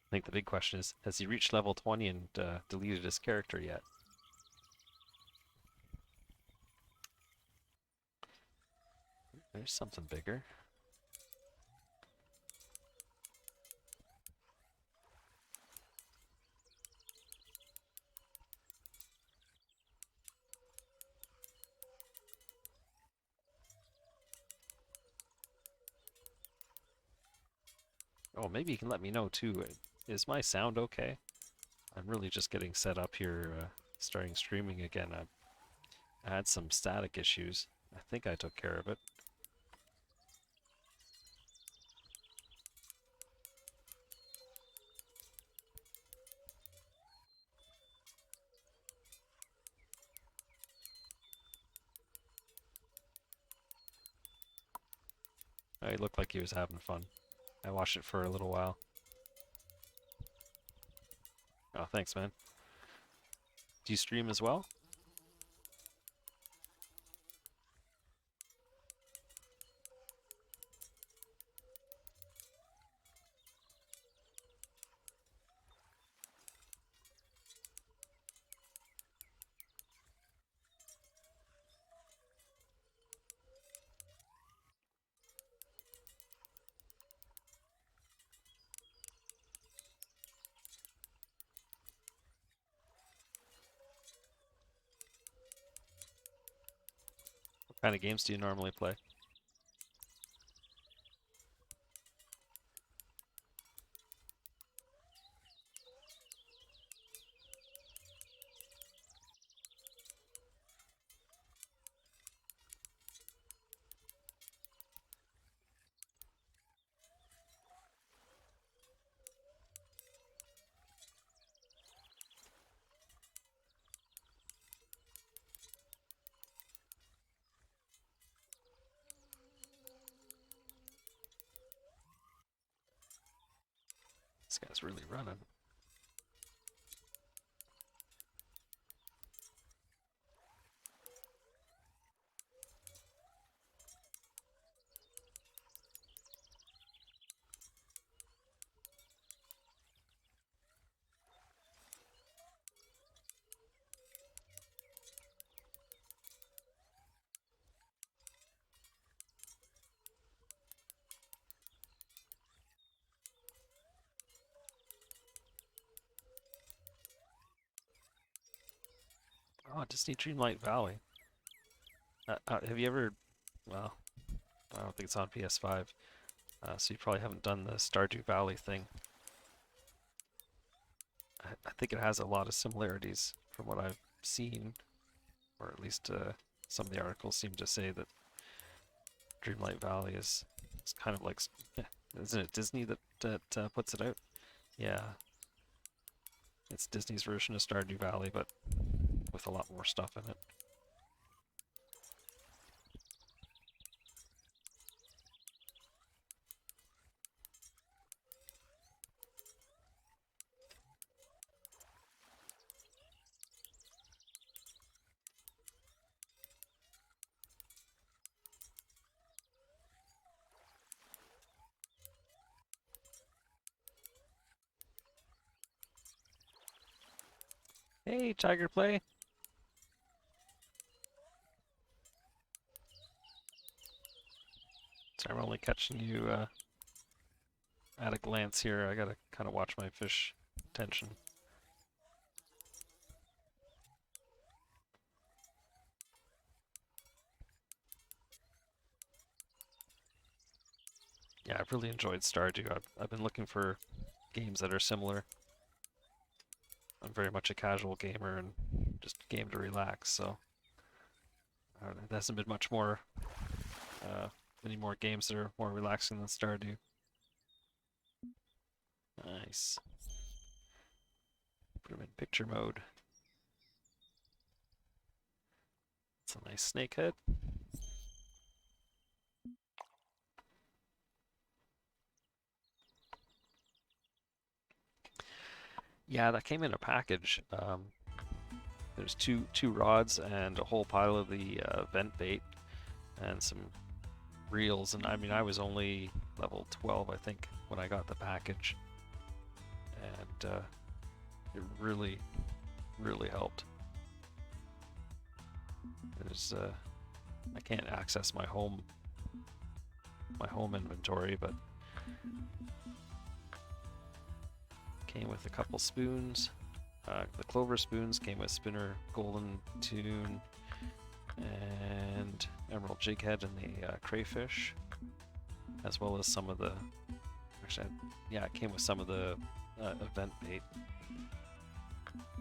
I think the big question is, has he reached level 20 and deleted his character yet? There's something bigger. Oh, maybe you can let me know too. Is my sound okay? I'm really just getting set up here, starting streaming again. I had some static issues. I think I took care of it. He looked like he was having fun. I watched it for a little while. Oh, thanks, man. Do you stream as well? What kind of games do you normally play? This guy's really running. Oh, Disney Dreamlight Valley. Have you ever? Well, I don't think it's on PS5, so you probably haven't done the Stardew Valley thing. I think it has a lot of similarities from what I've seen, or at least some of the articles seem to say that Dreamlight Valley is kind of like, yeah, isn't it Disney that puts it out? Yeah, it's Disney's version of Stardew Valley, but with a lot more stuff in it. Hey, Tiger Play! So I'm only catching you at a glance here. I gotta kind of watch my fish attention. Yeah, I've really enjoyed Stardew. I've been looking for games that are similar. I'm very much a casual gamer and just a game to relax, so there hasn't been much more, many more games that are more relaxing than Stardew. Nice. Put them in picture mode. It's a nice snake head. Yeah, that came in a package. There's two rods and a whole pile of the vent bait and some reels. And I mean, I was only level 12, I think, when I got the package, and it really, really helped. There's I can't access my home inventory, but came with a couple spoons. The clover spoons came with spinner, golden tune, and emerald jighead and the crayfish, as well as some of the. Actually, yeah, it came with some of the event bait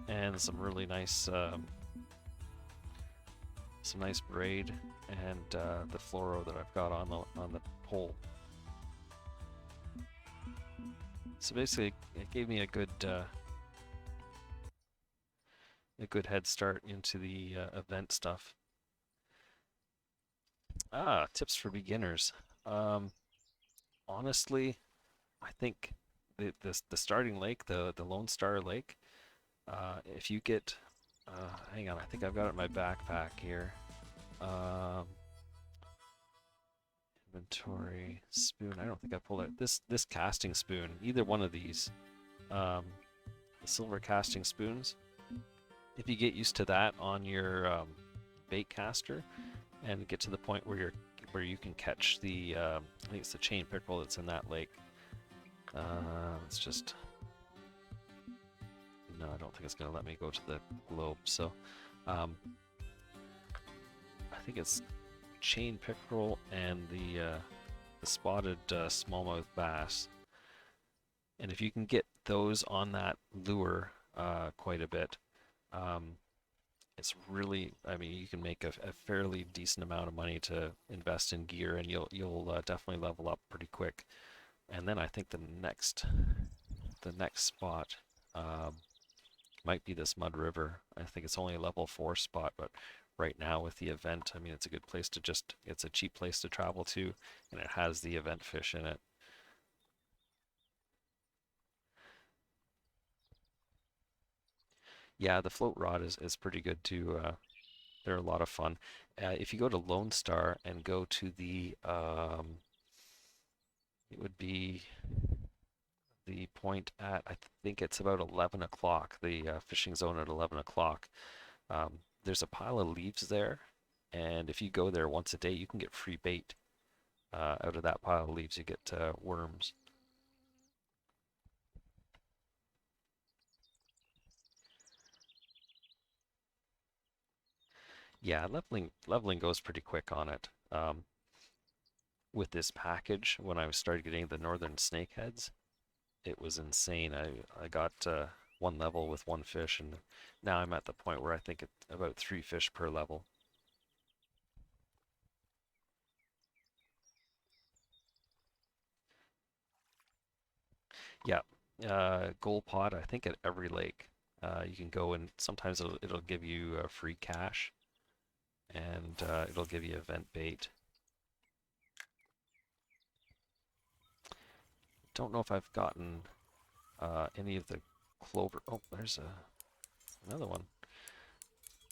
and some really nice, some nice braid and the fluoro that I've got on the pole. So basically, it gave me a good head start into the event stuff. Tips for beginners. Honestly, I think the starting lake, the Lone Star Lake, if you get, hang on, I think I've got it in my backpack here. Inventory spoon. I don't think I pulled it. This casting spoon. Either one of these, the silver casting spoons. If you get used to that on your bait caster, and get to the point where you can catch the I think it's the chain pickerel that's in that lake. It's just no, I don't think it's gonna let me go to the globe. So I think it's chain pickerel and the spotted smallmouth bass. And if you can get those on that lure quite a bit, it's really, I mean, you can make a fairly decent amount of money to invest in gear, and you'll definitely level up pretty quick. And then I think the next spot might be this Mud River. I think it's only a level 4 spot, but right now with the event, I mean, it's a good place to it's a cheap place to travel to, and it has the event fish in it. Yeah, the float rod is pretty good too. They're a lot of fun. If you go to Lone Star and go to the, it would be the point at, I think it's about 11 o'clock, the fishing zone at 11 o'clock. There's a pile of leaves there, and if you go there once a day, you can get free bait. Out of that pile of leaves, you get worms. Yeah, leveling goes pretty quick on it. With this package, when I started getting the northern snakeheads, it was insane. I got one level with one fish, and now I'm at the point where I think it's about 3 fish per level. Yeah, gold pot. I think at every lake, you can go and sometimes it'll give you free cash, and it'll give you event bait. Don't know if I've gotten any of the clover. Oh, there's another one.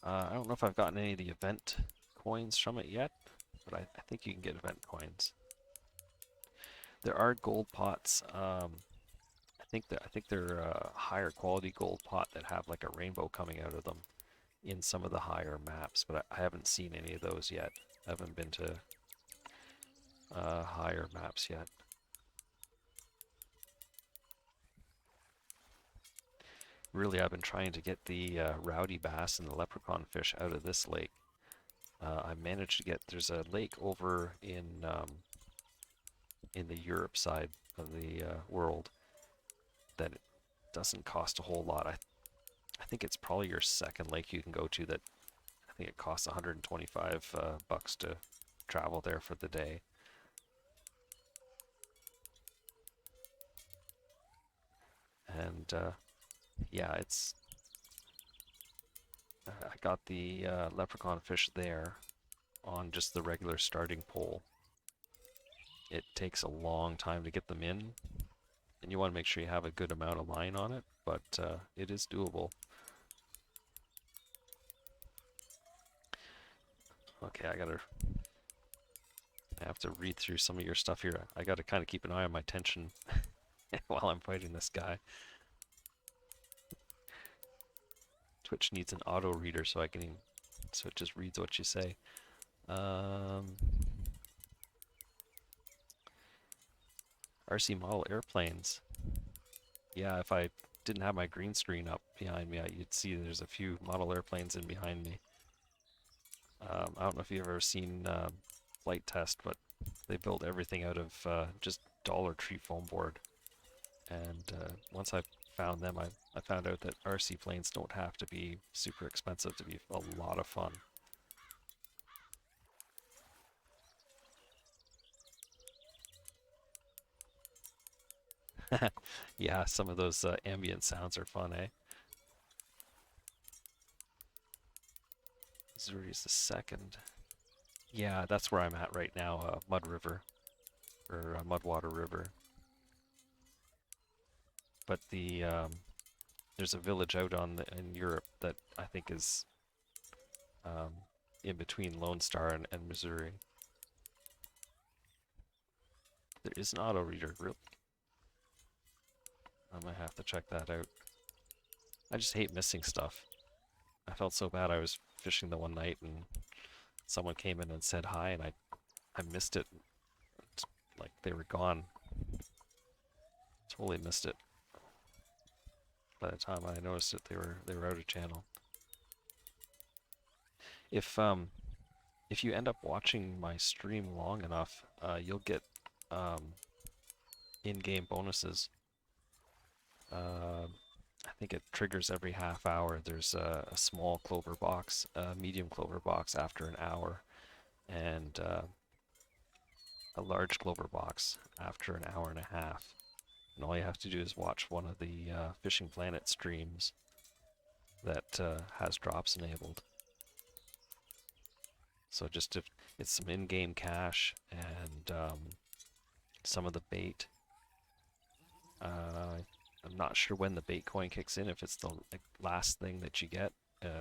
I don't know if I've gotten any of the event coins from it yet, but I think you can get event coins. There are gold pots. I think they're a higher quality gold pot that have like a rainbow coming out of them in some of the higher maps, but I haven't seen any of those yet. I haven't been to higher maps yet. Really, I've been trying to get the rowdy bass and the leprechaun fish out of this lake. I managed to get, there's a lake over in the Europe side of the world that it doesn't cost a whole lot. I think it's probably your second lake you can go to that I think it costs 125 bucks to travel there for the day. And yeah, it's I got the leprechaun fish there on just the regular starting pole. It takes a long time to get them in, and you want to make sure you have a good amount of line on it, but it is doable. Okay, I have to read through some of your stuff here. I gotta kind of keep an eye on my tension while I'm fighting this guy. Twitch needs an auto reader so so it just reads what you say. RC model airplanes. Yeah, if I didn't have my green screen up behind me, you'd see there's a few model airplanes in behind me. I don't know if you've ever seen Flight Test, but they build everything out of just Dollar Tree foam board. And once I found them, I found out that RC planes don't have to be super expensive to be a lot of fun. Yeah, some of those ambient sounds are fun, eh? Missouri's the second. Yeah, that's where I'm at right now, Mud River, or Mudwater River. But there's a village out in Europe that I think is um, in between Lone Star and Missouri. There is an auto reader. Really, I might have to check that out. I just hate missing stuff. I felt so bad. I was fishing the one night and someone came in and said hi, and I missed it. It's like they were gone. Totally missed it. By the time I noticed it, they were out of channel. If if you end up watching my stream long enough, you'll get um, in-game bonuses. I think it triggers every half hour. There's a small clover box, a medium clover box after an hour, and a large clover box after an hour and a half. And all you have to do is watch one of the Fishing Planet streams that has drops enabled. So just if it's some in-game cash and some of the bait. I'm not sure when the bait coin kicks in, if it's the last thing that you get,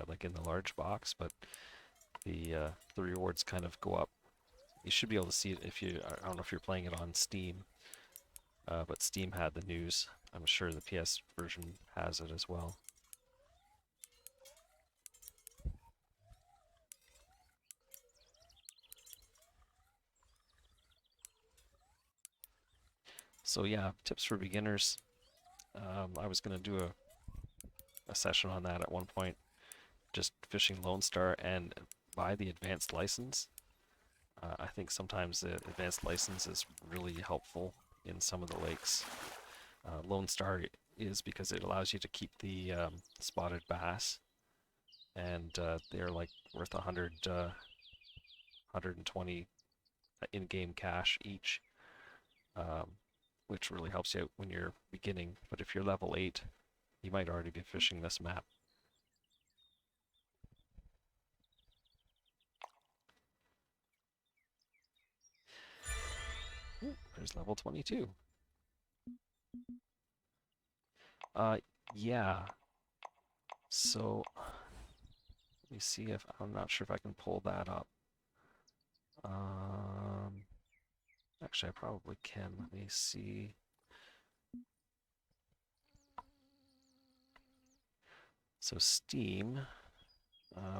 like in the large box, but the rewards kind of go up. You should be able to see it if you, I don't know if you're playing it on Steam, but Steam had the news. I'm sure the PS version has it as well. So yeah, tips for beginners. I was going to do a session on that at one point, just fishing Lone Star, and buy the advanced license. I think sometimes the advanced license is really helpful in some of the lakes. Lone Star is because it allows you to keep the spotted bass, and they're like worth 120 in-game cash each, which really helps you out when you're beginning. But if you're level 8, you might already be fishing this map. Ooh, there's level 22. Yeah. So let me see if I'm not sure if I can pull that up. Actually, I probably can. Let me see. So Steam,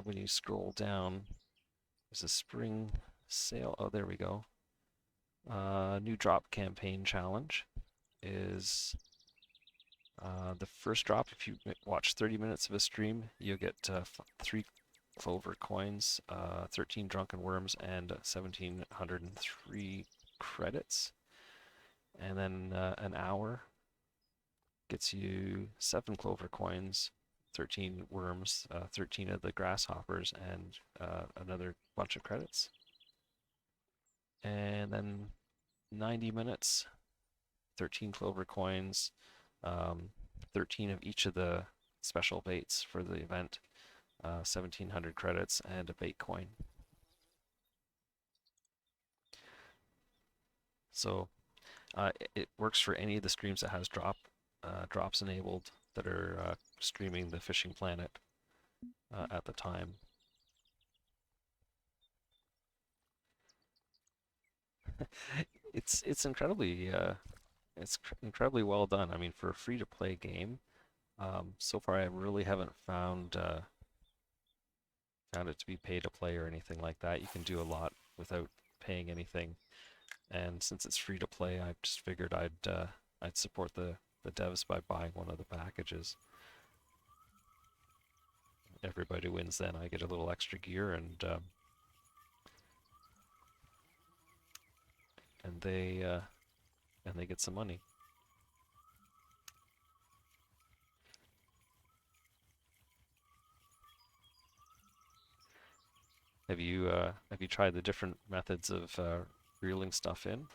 when you scroll down, there's a spring sale. Oh, there we go. New drop campaign challenge is the first drop. If you watch 30 minutes of a stream, you'll get 3 clover coins, 13 drunken worms, and 1,703 credits. And then an hour gets you 7 clover coins, 13 worms, 13 of the grasshoppers, and another bunch of credits. And then 90 minutes, 13 clover coins, 13 of each of the special baits for the event, 1,700 credits, and a bait coin. So it works for any of the streams that has drops enabled that are streaming the Fishing Planet at the time. It's incredibly well done. I mean, for a free-to-play game, so far I really haven't found it to be pay to play or anything like that. You can do a lot without paying anything, and since it's free to play, I just figured I'd support the devs by buying one of the packages. Everybody wins. Then I get a little extra gear, and they get some money. Have you tried the different methods of reeling stuff in?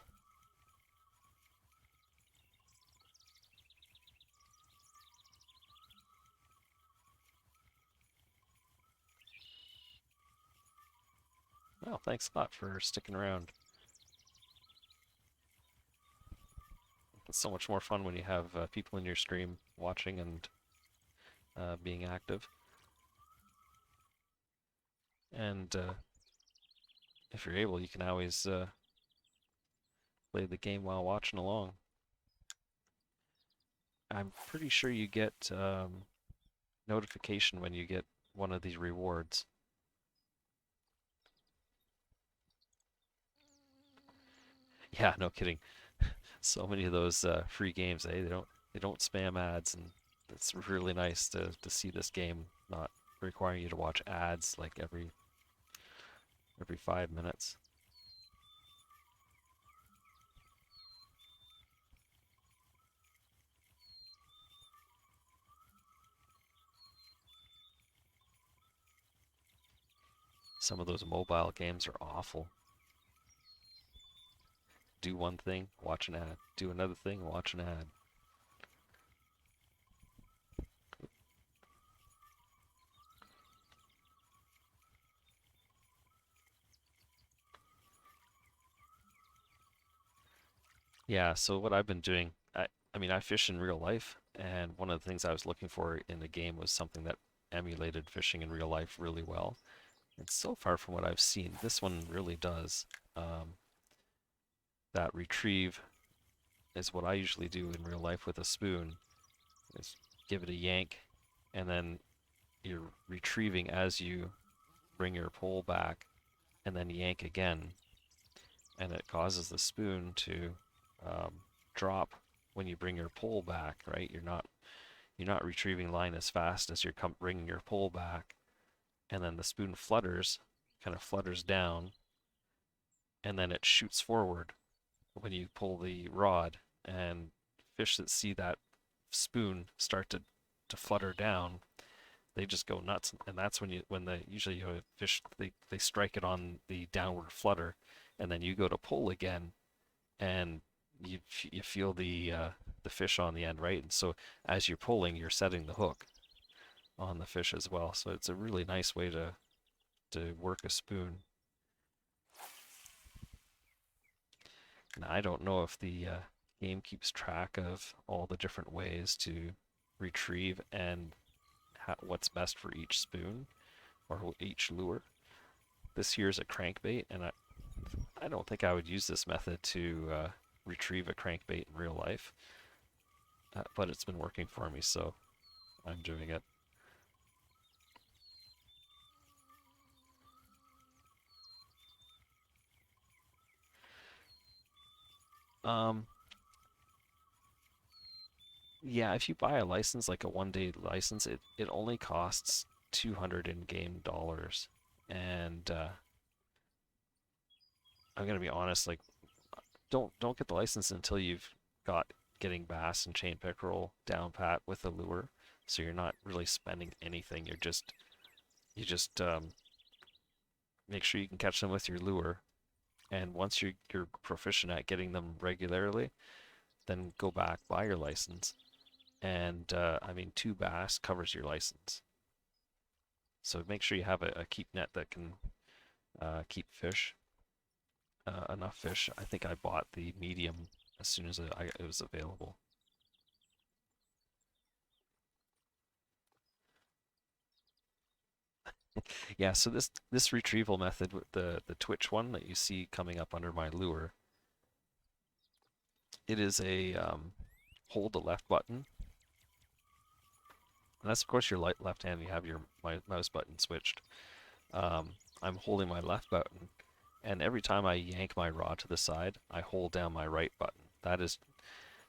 Well, thanks a lot for sticking around. It's so much more fun when you have people in your stream watching and being active. And if you're able, you can always play the game while watching along. I'm pretty sure you get notification when you get one of these rewards. Yeah, no kidding. So many of those free games, they don't spam ads, and it's really nice to see this game not requiring you to watch ads like every 5 minutes. Some of those mobile games are awful. Do one thing, watch an ad. Do another thing, watch an ad. Yeah, so what I've been doing, I mean, I fish in real life, and one of the things I was looking for in the game was something that emulated fishing in real life really well. And so far from what I've seen, this one really does. That retrieve is what I usually do in real life with a spoon, is give it a yank, and then you're retrieving as you bring your pole back, and then yank again, and it causes the spoon to drop when you bring your pole back, right? You're not retrieving line as fast as you're bringing your pole back, and then the spoon flutters kind of flutters down, and then it shoots forward when you pull the rod, and fish that see that spoon start to flutter down, they just go nuts, and that's when the usually you have fish they strike it on the downward flutter, and then you go to pull again, and you feel the fish on the end, right? And so as you're pulling, you're setting the hook on the fish as well. So it's a really nice way to work a spoon. Now, I don't know if the game keeps track of all the different ways to retrieve and what's best for each spoon or each lure. This here is a crankbait, and I don't think I would use this method to retrieve a crankbait in real life, but it's been working for me, so I'm doing it. Yeah, if you buy a license, like a one-day license, it only costs 200 in-game dollars, and I'm gonna be honest, like don't get the license until you've got getting bass and chain pickerel down pat with a lure, so you're not really spending anything. You just make sure you can catch them with your lure, and once you're proficient at getting them regularly, then go back, buy your license, and I mean 2 bass covers your license. So make sure you have a keep net that can keep fish, enough fish. I think I bought the medium as soon as it was available. Yeah, so this retrieval method, with the twitch one that you see coming up under my lure, it is a hold the left button. And that's of course your left hand. You have your mouse button switched. I'm holding my left button, and every time I yank my rod to the side, I hold down my right button. That is,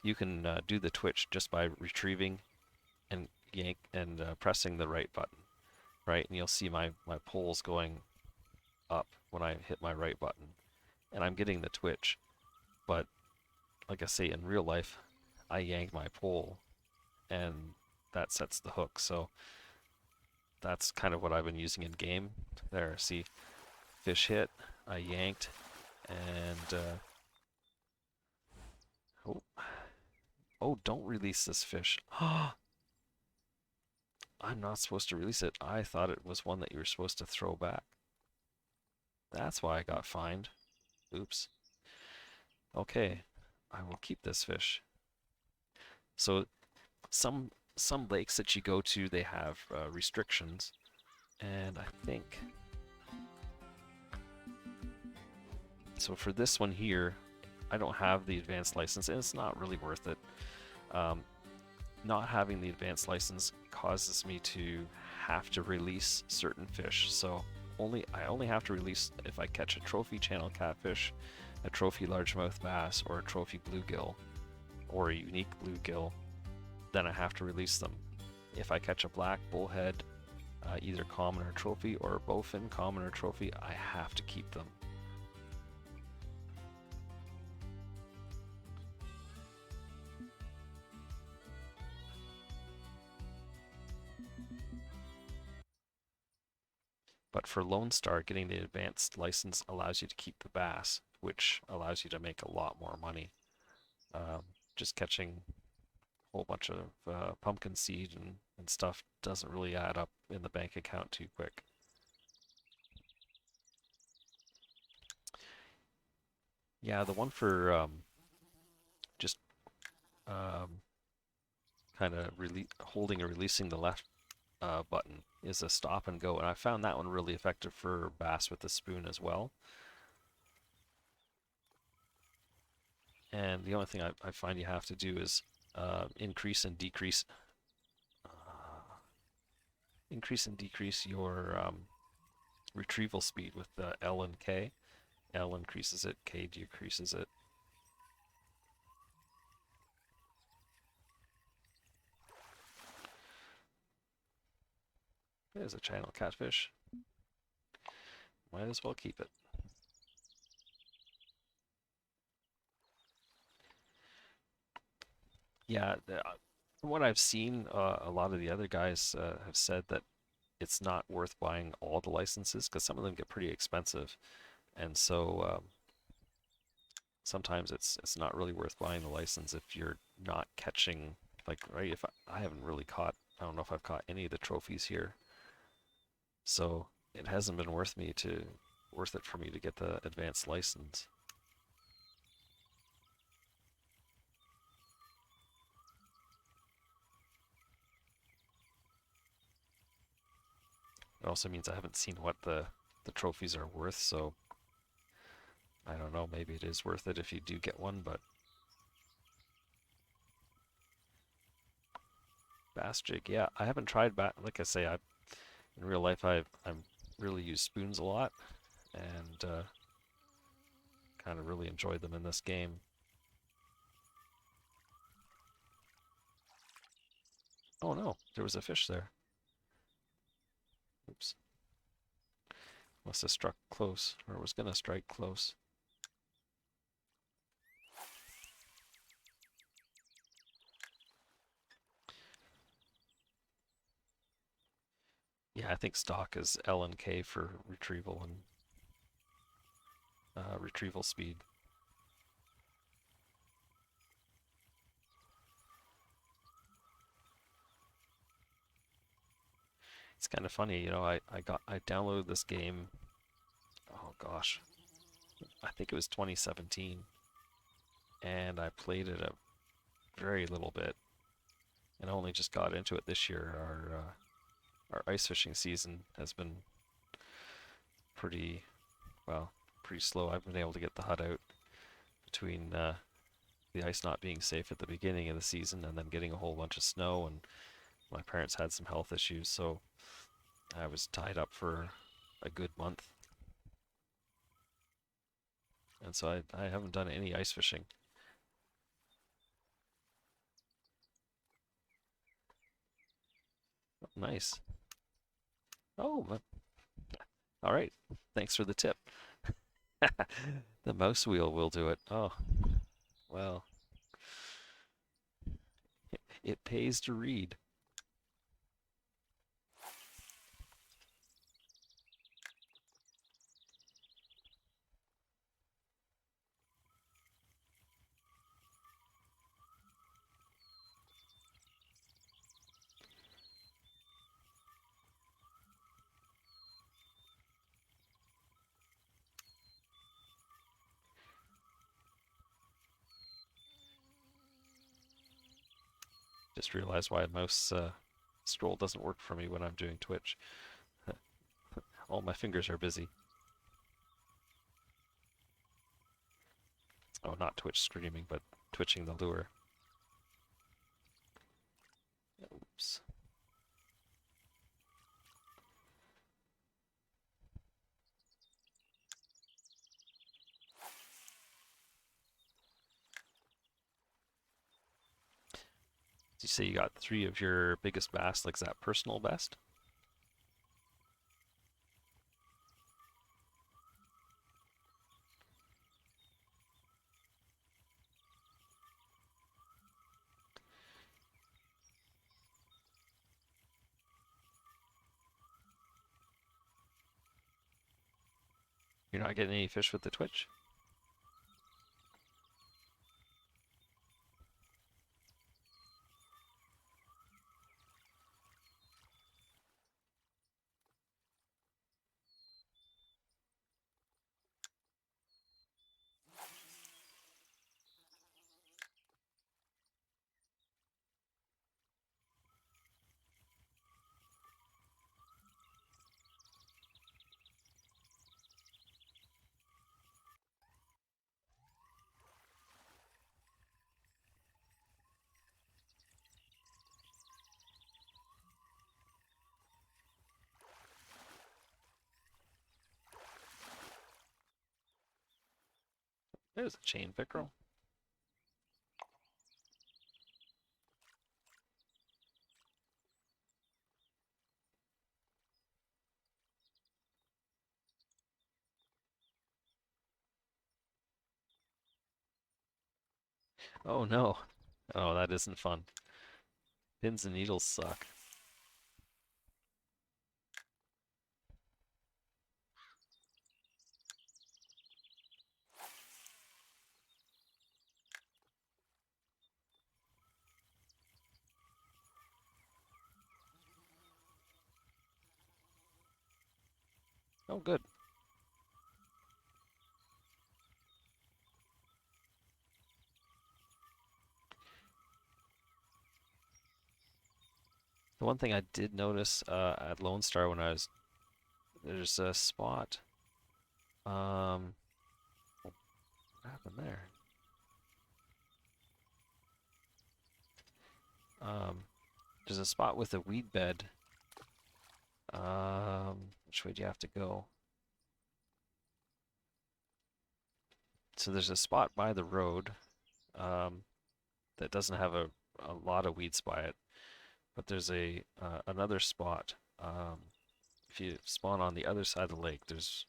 you can do the twitch just by retrieving and yank and pressing the right button, right? And you'll see my pole's going up when I hit my right button, and I'm getting the twitch. But like I say, in real life, I yank my pole, and that sets the hook. So that's kind of what I've been using in game. There, see, fish hit, I yanked, and oh, oh, don't release this fish. I'm not supposed to release it. I thought it was one that you were supposed to throw back. That's why I got fined. Oops. Okay, I will keep this fish. So some lakes that you go to, they have restrictions, and I think so for this one here, I don't have the advanced license, and it's not really worth it. Not having the advanced license causes me to have to release certain fish. So I only have to release if I catch a trophy channel catfish, a trophy largemouth bass, or a trophy bluegill, or a unique bluegill. Then I have to release them. If I catch a black bullhead, either common or trophy, or a bowfin common or trophy, I have to keep them. But for Lone Star, getting the advanced license allows you to keep the bass, which allows you to make a lot more money. Just catching a whole bunch of pumpkin seed and stuff doesn't really add up in the bank account too quick. Yeah, the one for just kind of holding or releasing the left button is a stop and go, and I found that one really effective for bass with the spoon as well. And the only thing I find you have to do is increase and decrease your retrieval speed with the L and K. L increases it, K decreases it. There's a channel catfish. Might as well keep it. Yeah, from what I've seen, a lot of the other guys have said that it's not worth buying all the licenses because some of them get pretty expensive, and so sometimes it's not really worth buying the license if you're not catching, like, right, if I haven't really caught, I don't know if I've caught any of the trophies here, so it hasn't been worth it for me to get the advanced license. It also means I haven't seen what the trophies are worth, so I don't know, maybe it is worth it if you do get one, but bass jig, yeah, I haven't tried like I say, in real life I'm really use spoons a lot, and kind of really enjoyed them in this game. Oh no, there was a fish there. Oops. Must have struck close, or was gonna strike close. Yeah, I think stock is L and K for retrieval and retrieval speed. It's kind of funny, I downloaded this game, oh gosh, I think it was 2017, and I played it a very little bit, and I only just got into it this year. Our ice fishing season has been pretty, well, pretty slow. I've been able to get the hut out between the ice not being safe at the beginning of the season and then getting a whole bunch of snow, and my parents had some health issues, so I was tied up for a good month. And so I haven't done any ice fishing. Oh, nice. Oh, all right. Thanks for the tip. The mouse wheel will do it. Oh, well, it pays to read. Just realized why mouse scroll doesn't work for me when I'm doing Twitch. All my fingers are busy. Oh, not Twitch streaming, but twitching the lure. Oops. Did you say you got 3 of your biggest bass? Like, is that personal best? You're not getting any fish with the Twitch? There's a chain pickerel. Oh no. Oh, that isn't fun. Pins and needles suck. Oh, good. The one thing I did notice at Lone Star when there's a spot. What happened there? There's a spot with a weed bed. Which way do you have to go? So there's a spot by the road um, that doesn't have a lot of weeds by it, but there's a another spot. If you spawn on the other side of the lake, there's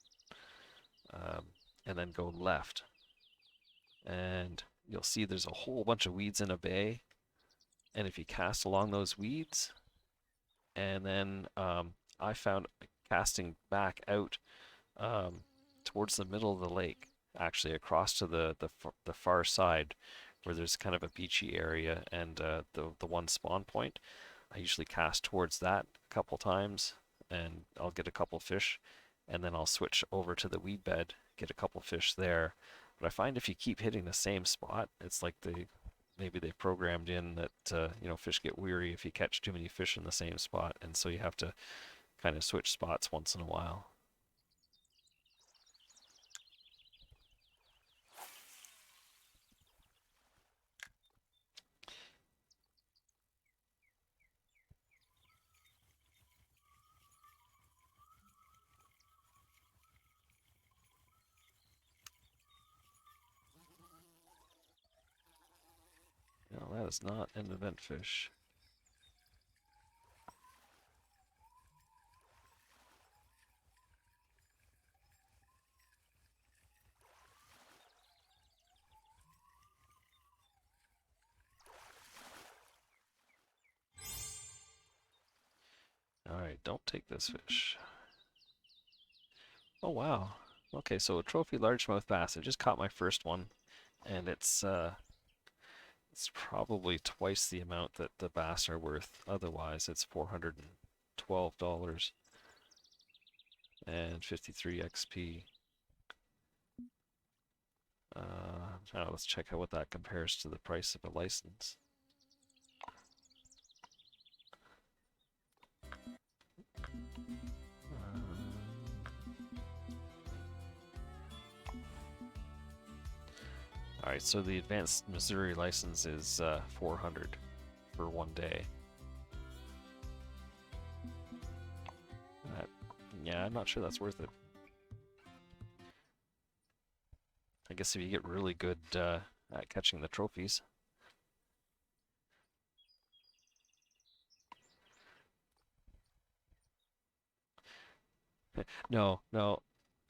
um, and then go left, and you'll see there's a whole bunch of weeds in a bay. And if you cast along those weeds, and then I found casting back out um, towards the middle of the lake, actually across to the far side, where there's kind of a beachy area and the one spawn point. I usually cast towards that a couple times, and I'll get a couple fish, and then I'll switch over to the weed bed, get a couple fish there. But I find if you keep hitting the same spot, it's like maybe they programmed in that fish get weary if you catch too many fish in the same spot, and so you have to kind of switch spots once in a while. No, that is not an event fish. Alright, don't take this fish. Oh wow. Okay, so a trophy largemouth bass. I just caught my first one, and it's probably twice the amount that the bass are worth. Otherwise, it's $412 and 53 XP. Let's check out what that compares to the price of a license. Alright, so the advanced Missouri license is 400 for one day. Yeah, I'm not sure that's worth it. I guess if you get really good at catching the trophies. No, no.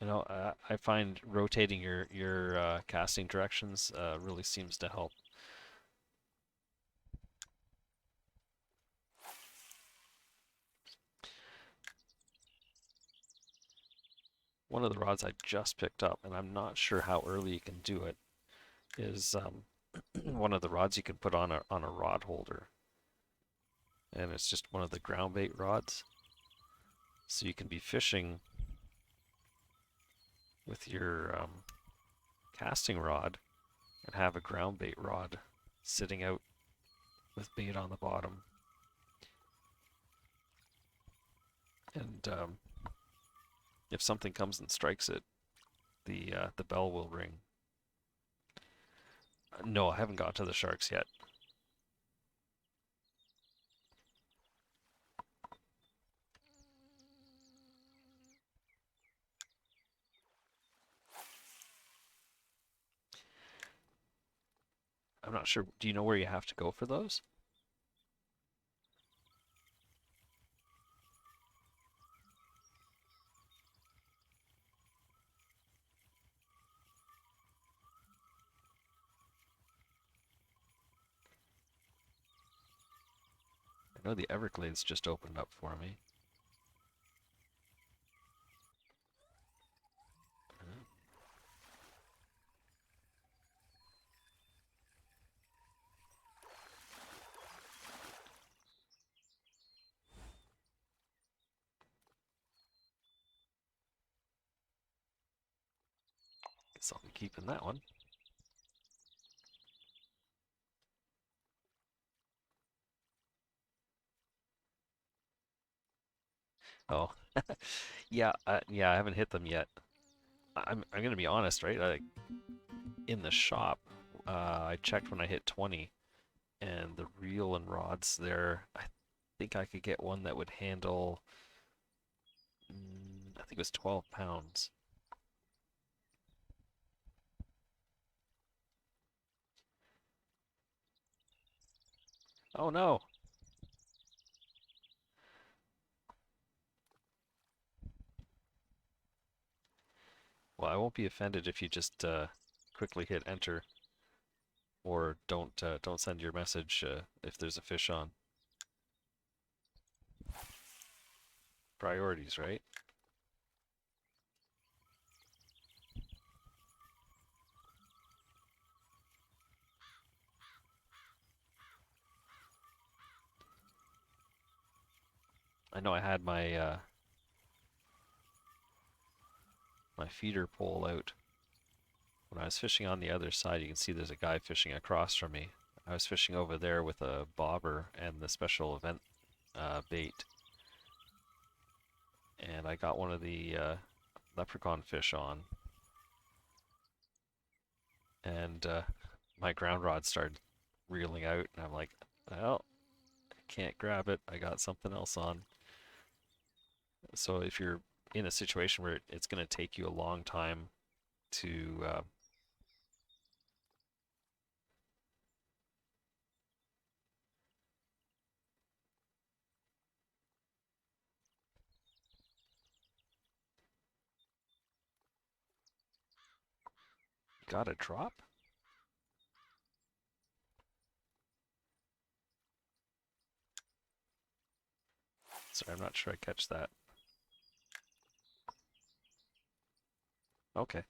I find rotating your casting directions really seems to help. One of the rods I just picked up, and I'm not sure how early you can do it, is one of the rods you can put on a rod holder, and it's just one of the ground bait rods. So you can be fishing with your casting rod and have a ground bait rod sitting out with bait on the bottom. And if something comes and strikes it, the bell will ring. No, I haven't got to the sharks yet. I'm not sure. Do you know where you have to go for those? I know the Everglades just opened up for me. Guess I'll be keeping that one. Oh, yeah, yeah, I haven't hit them yet. I'm gonna be honest, right? Like in the shop, I checked when I hit 20, and the reel and rods there. I think I could get one that would handle. I think it was 12 pounds. Oh no! Well, I won't be offended if you just quickly hit enter, or don't send your message if there's a fish on. Priorities, right? I know I had my feeder pole out. When I was fishing on the other side, you can see there's a guy fishing across from me. I was fishing over there with a bobber and the special event bait, and I got one of the leprechaun fish on, and my ground rod started reeling out, and I'm like, well, I can't grab it. I got something else on. So if you're in a situation where it's going to take you a long time to got a drop? Sorry, I'm not sure I catch that. Okay.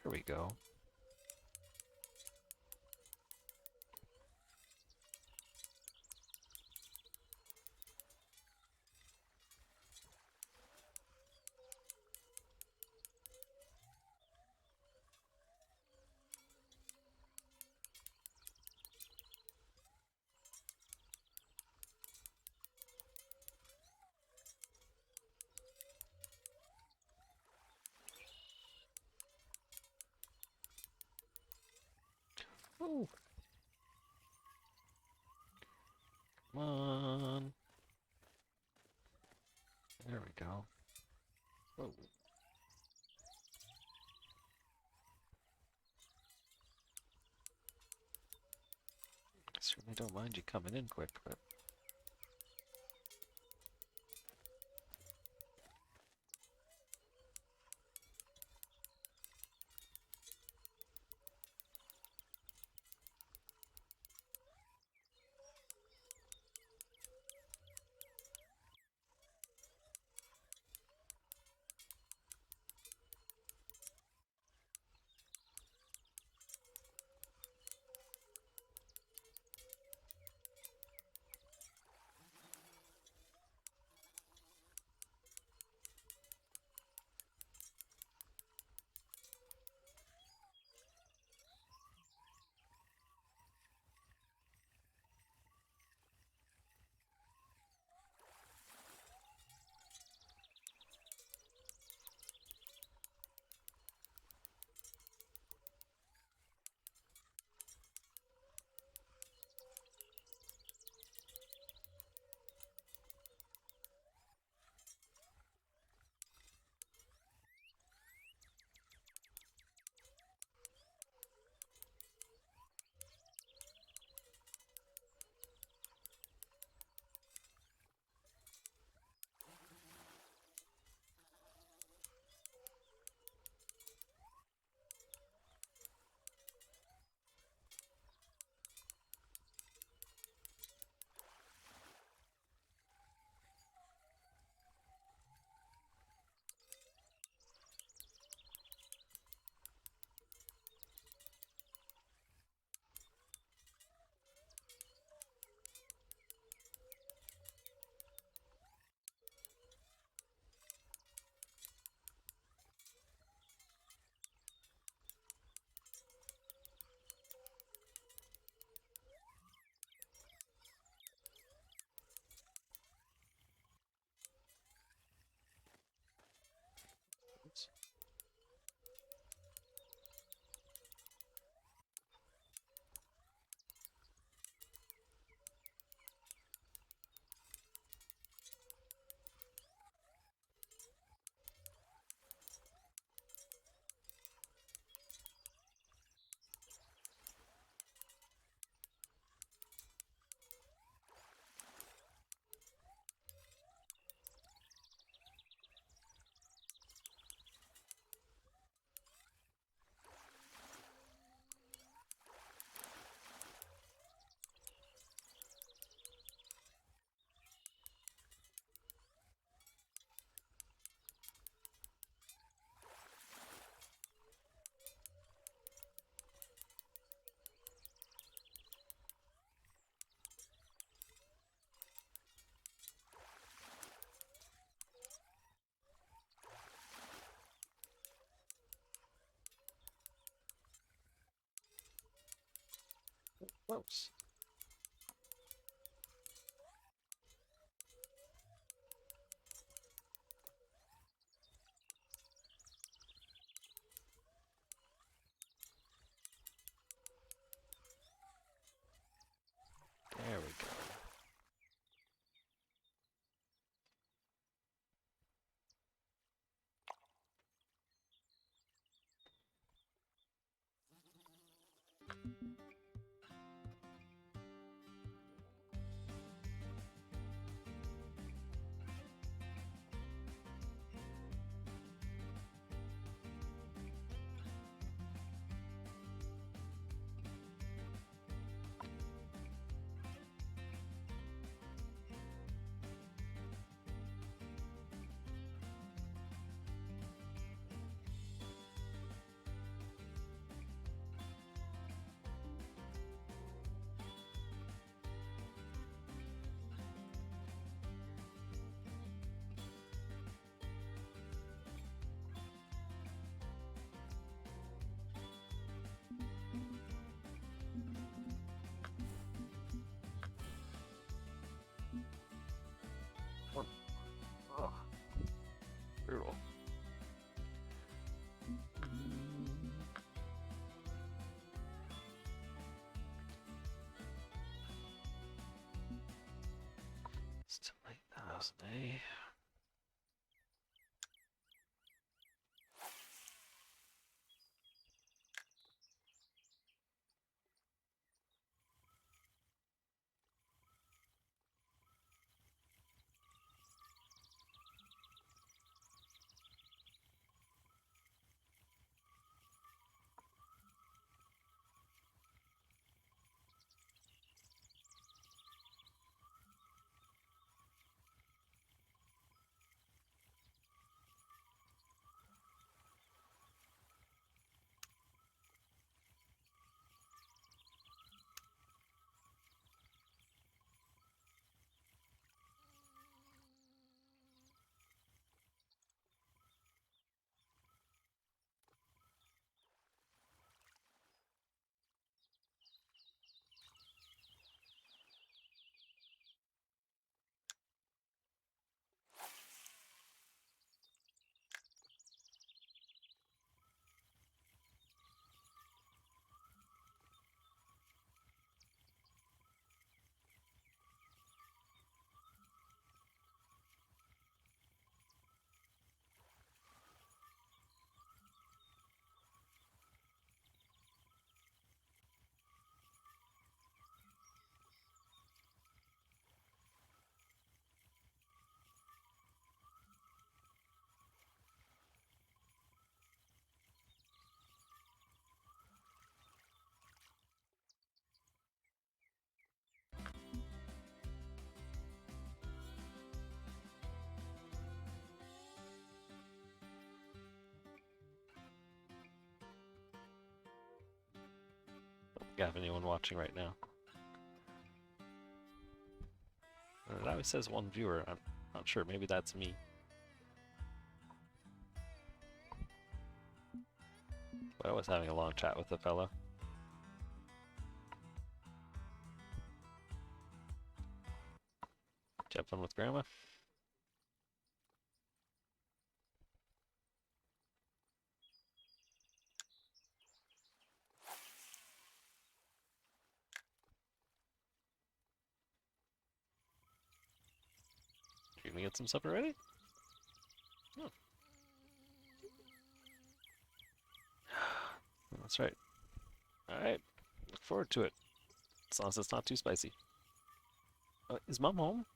There we go. Oh, come on. There we go. Whoa. I certainly don't mind you coming in quick, but Close. There we go. Oh, brutal. Still 8,000, eh? Don't have anyone watching right now. It always says one viewer. I'm not sure. Maybe that's me. But I was having a long chat with the fella. Did you have fun with Grandma? You gonna get some supper ready? Oh. That's right. Alright. Look forward to it. As long as it's not too spicy. Is Mom home?